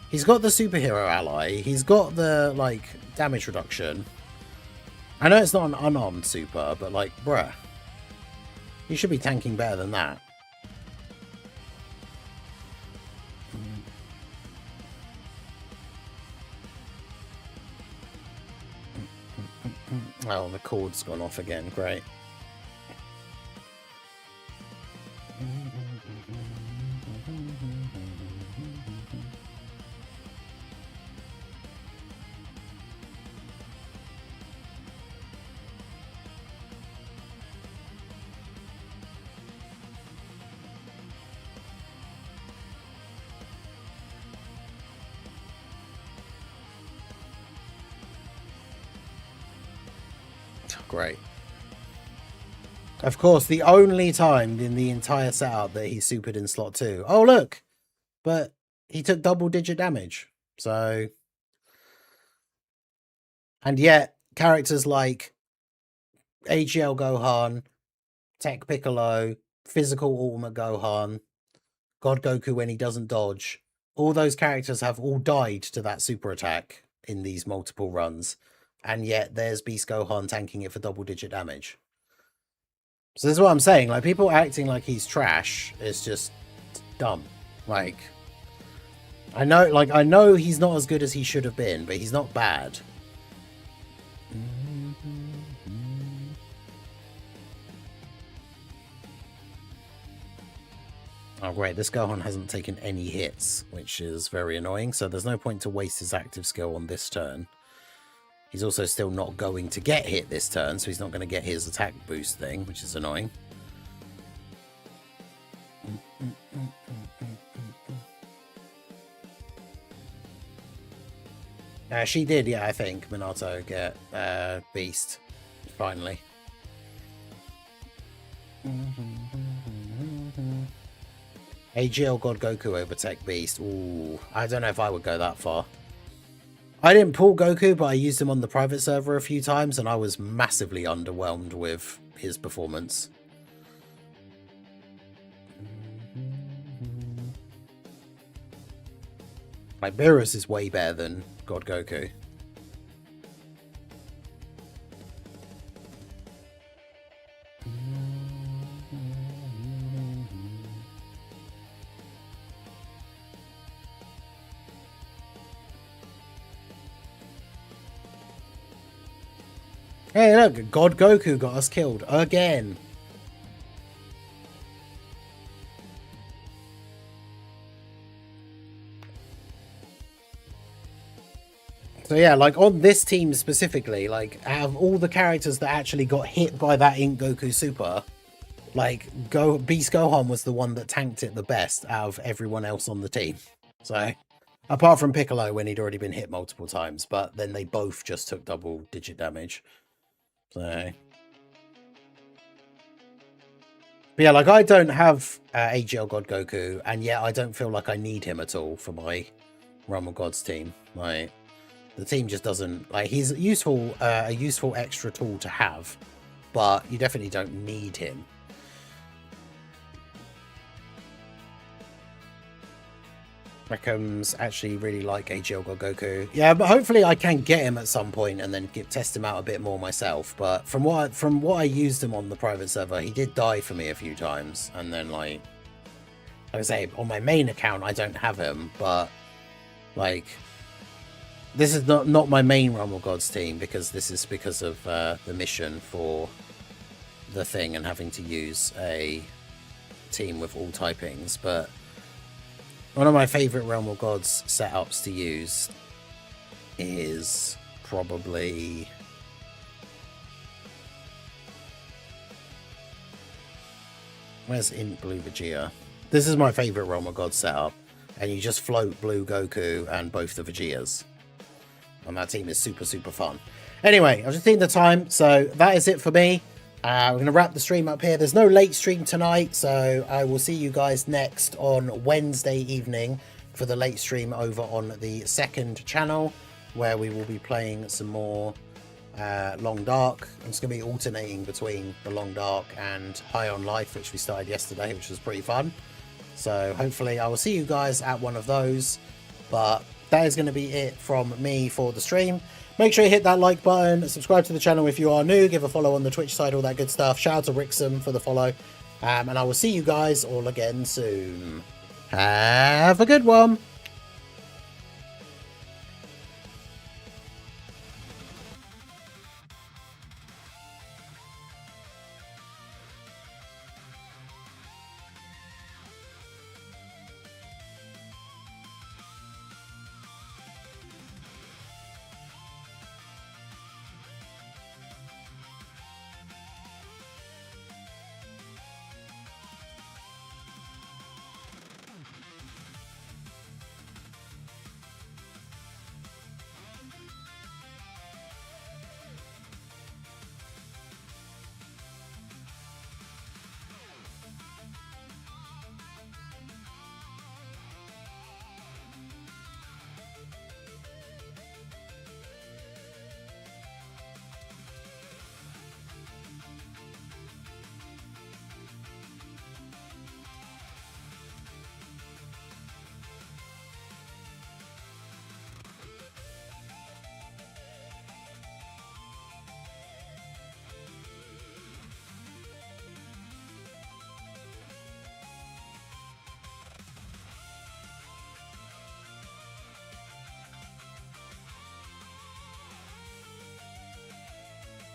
He's got the superhero ally, he's got the, like, damage reduction. I know it's not an unarmed super, but, like, bruh. You should be tanking better than that. Oh, the cord's gone off again. Great. Great. Of course, the only time in the entire setup that he supered in slot 2. Oh, look! But he took double-digit damage. So... And yet, characters like AGL Gohan, TEQ Piccolo, Physical Ultimate Gohan, God Goku when he doesn't dodge, all those characters have all died to that super attack in these multiple runs. And yet there's Beast Gohan tanking it for double-digit damage. So this is what I'm saying. Like, people acting like he's trash is just dumb. Like, I know he's not as good as he should have been, but he's not bad. Oh, great. This Gohan hasn't taken any hits, which is very annoying. So there's no point to waste his active skill on this turn. He's also still not going to get hit this turn, so he's not going to get his attack boost thing, which is annoying. She did, yeah, I think, Minato get Beast, finally. AGL God Goku over TEQ Beast. Ooh, I don't know if I would go that far. I didn't pull Goku, but I used him on the private server a few times, and I was massively underwhelmed with his performance. Like, Beerus is way better than God Goku. Hey, look, God Goku got us killed again. So yeah, like on this team specifically, like out of all the characters that actually got hit by that Ink Goku Super, like Beast Gohan was the one that tanked it the best out of everyone else on the team. So apart from Piccolo when he'd already been hit multiple times, but then they both just took double digit damage. So but yeah, like I don't have AGL God Goku, and yet I don't feel like I need him at all for my Realm of Gods team. Like the team just doesn't, like, he's useful, a useful extra tool to have, but you definitely don't need him. Reckham's actually really like AGL God Goku. Yeah, but hopefully I can get him at some point and then test him out a bit more myself. But from what I used him on the private server, he did die for me a few times. And then like I say, on my main account, I don't have him. But like, this is not my main Realm of Gods team, because this is because of the mission for the thing and having to use a team with all typings. But one of my favorite Realm of Gods setups to use is probably where's Int Blue Vegeta? This is my favorite Realm of Gods setup, and you just float Blue Goku and both the Vegetas, and that team is super fun. Anyway, I've just seen the time, so that is it for me. We're going to wrap the stream up here. There's no late stream tonight, so I will see you guys next on Wednesday evening for the late stream over on the second channel, where we will be playing some more Long Dark. I'm just going to be alternating between the Long Dark and High on Life, which we started yesterday, which was pretty fun. So hopefully I will see you guys at one of those, but that is going to be it from me for the stream. Make sure you hit that like button, subscribe to the channel if you are new, give a follow on the Twitch side, all that good stuff. Shout out to Rixum for the follow. And I will see you guys all again soon. Have a good one.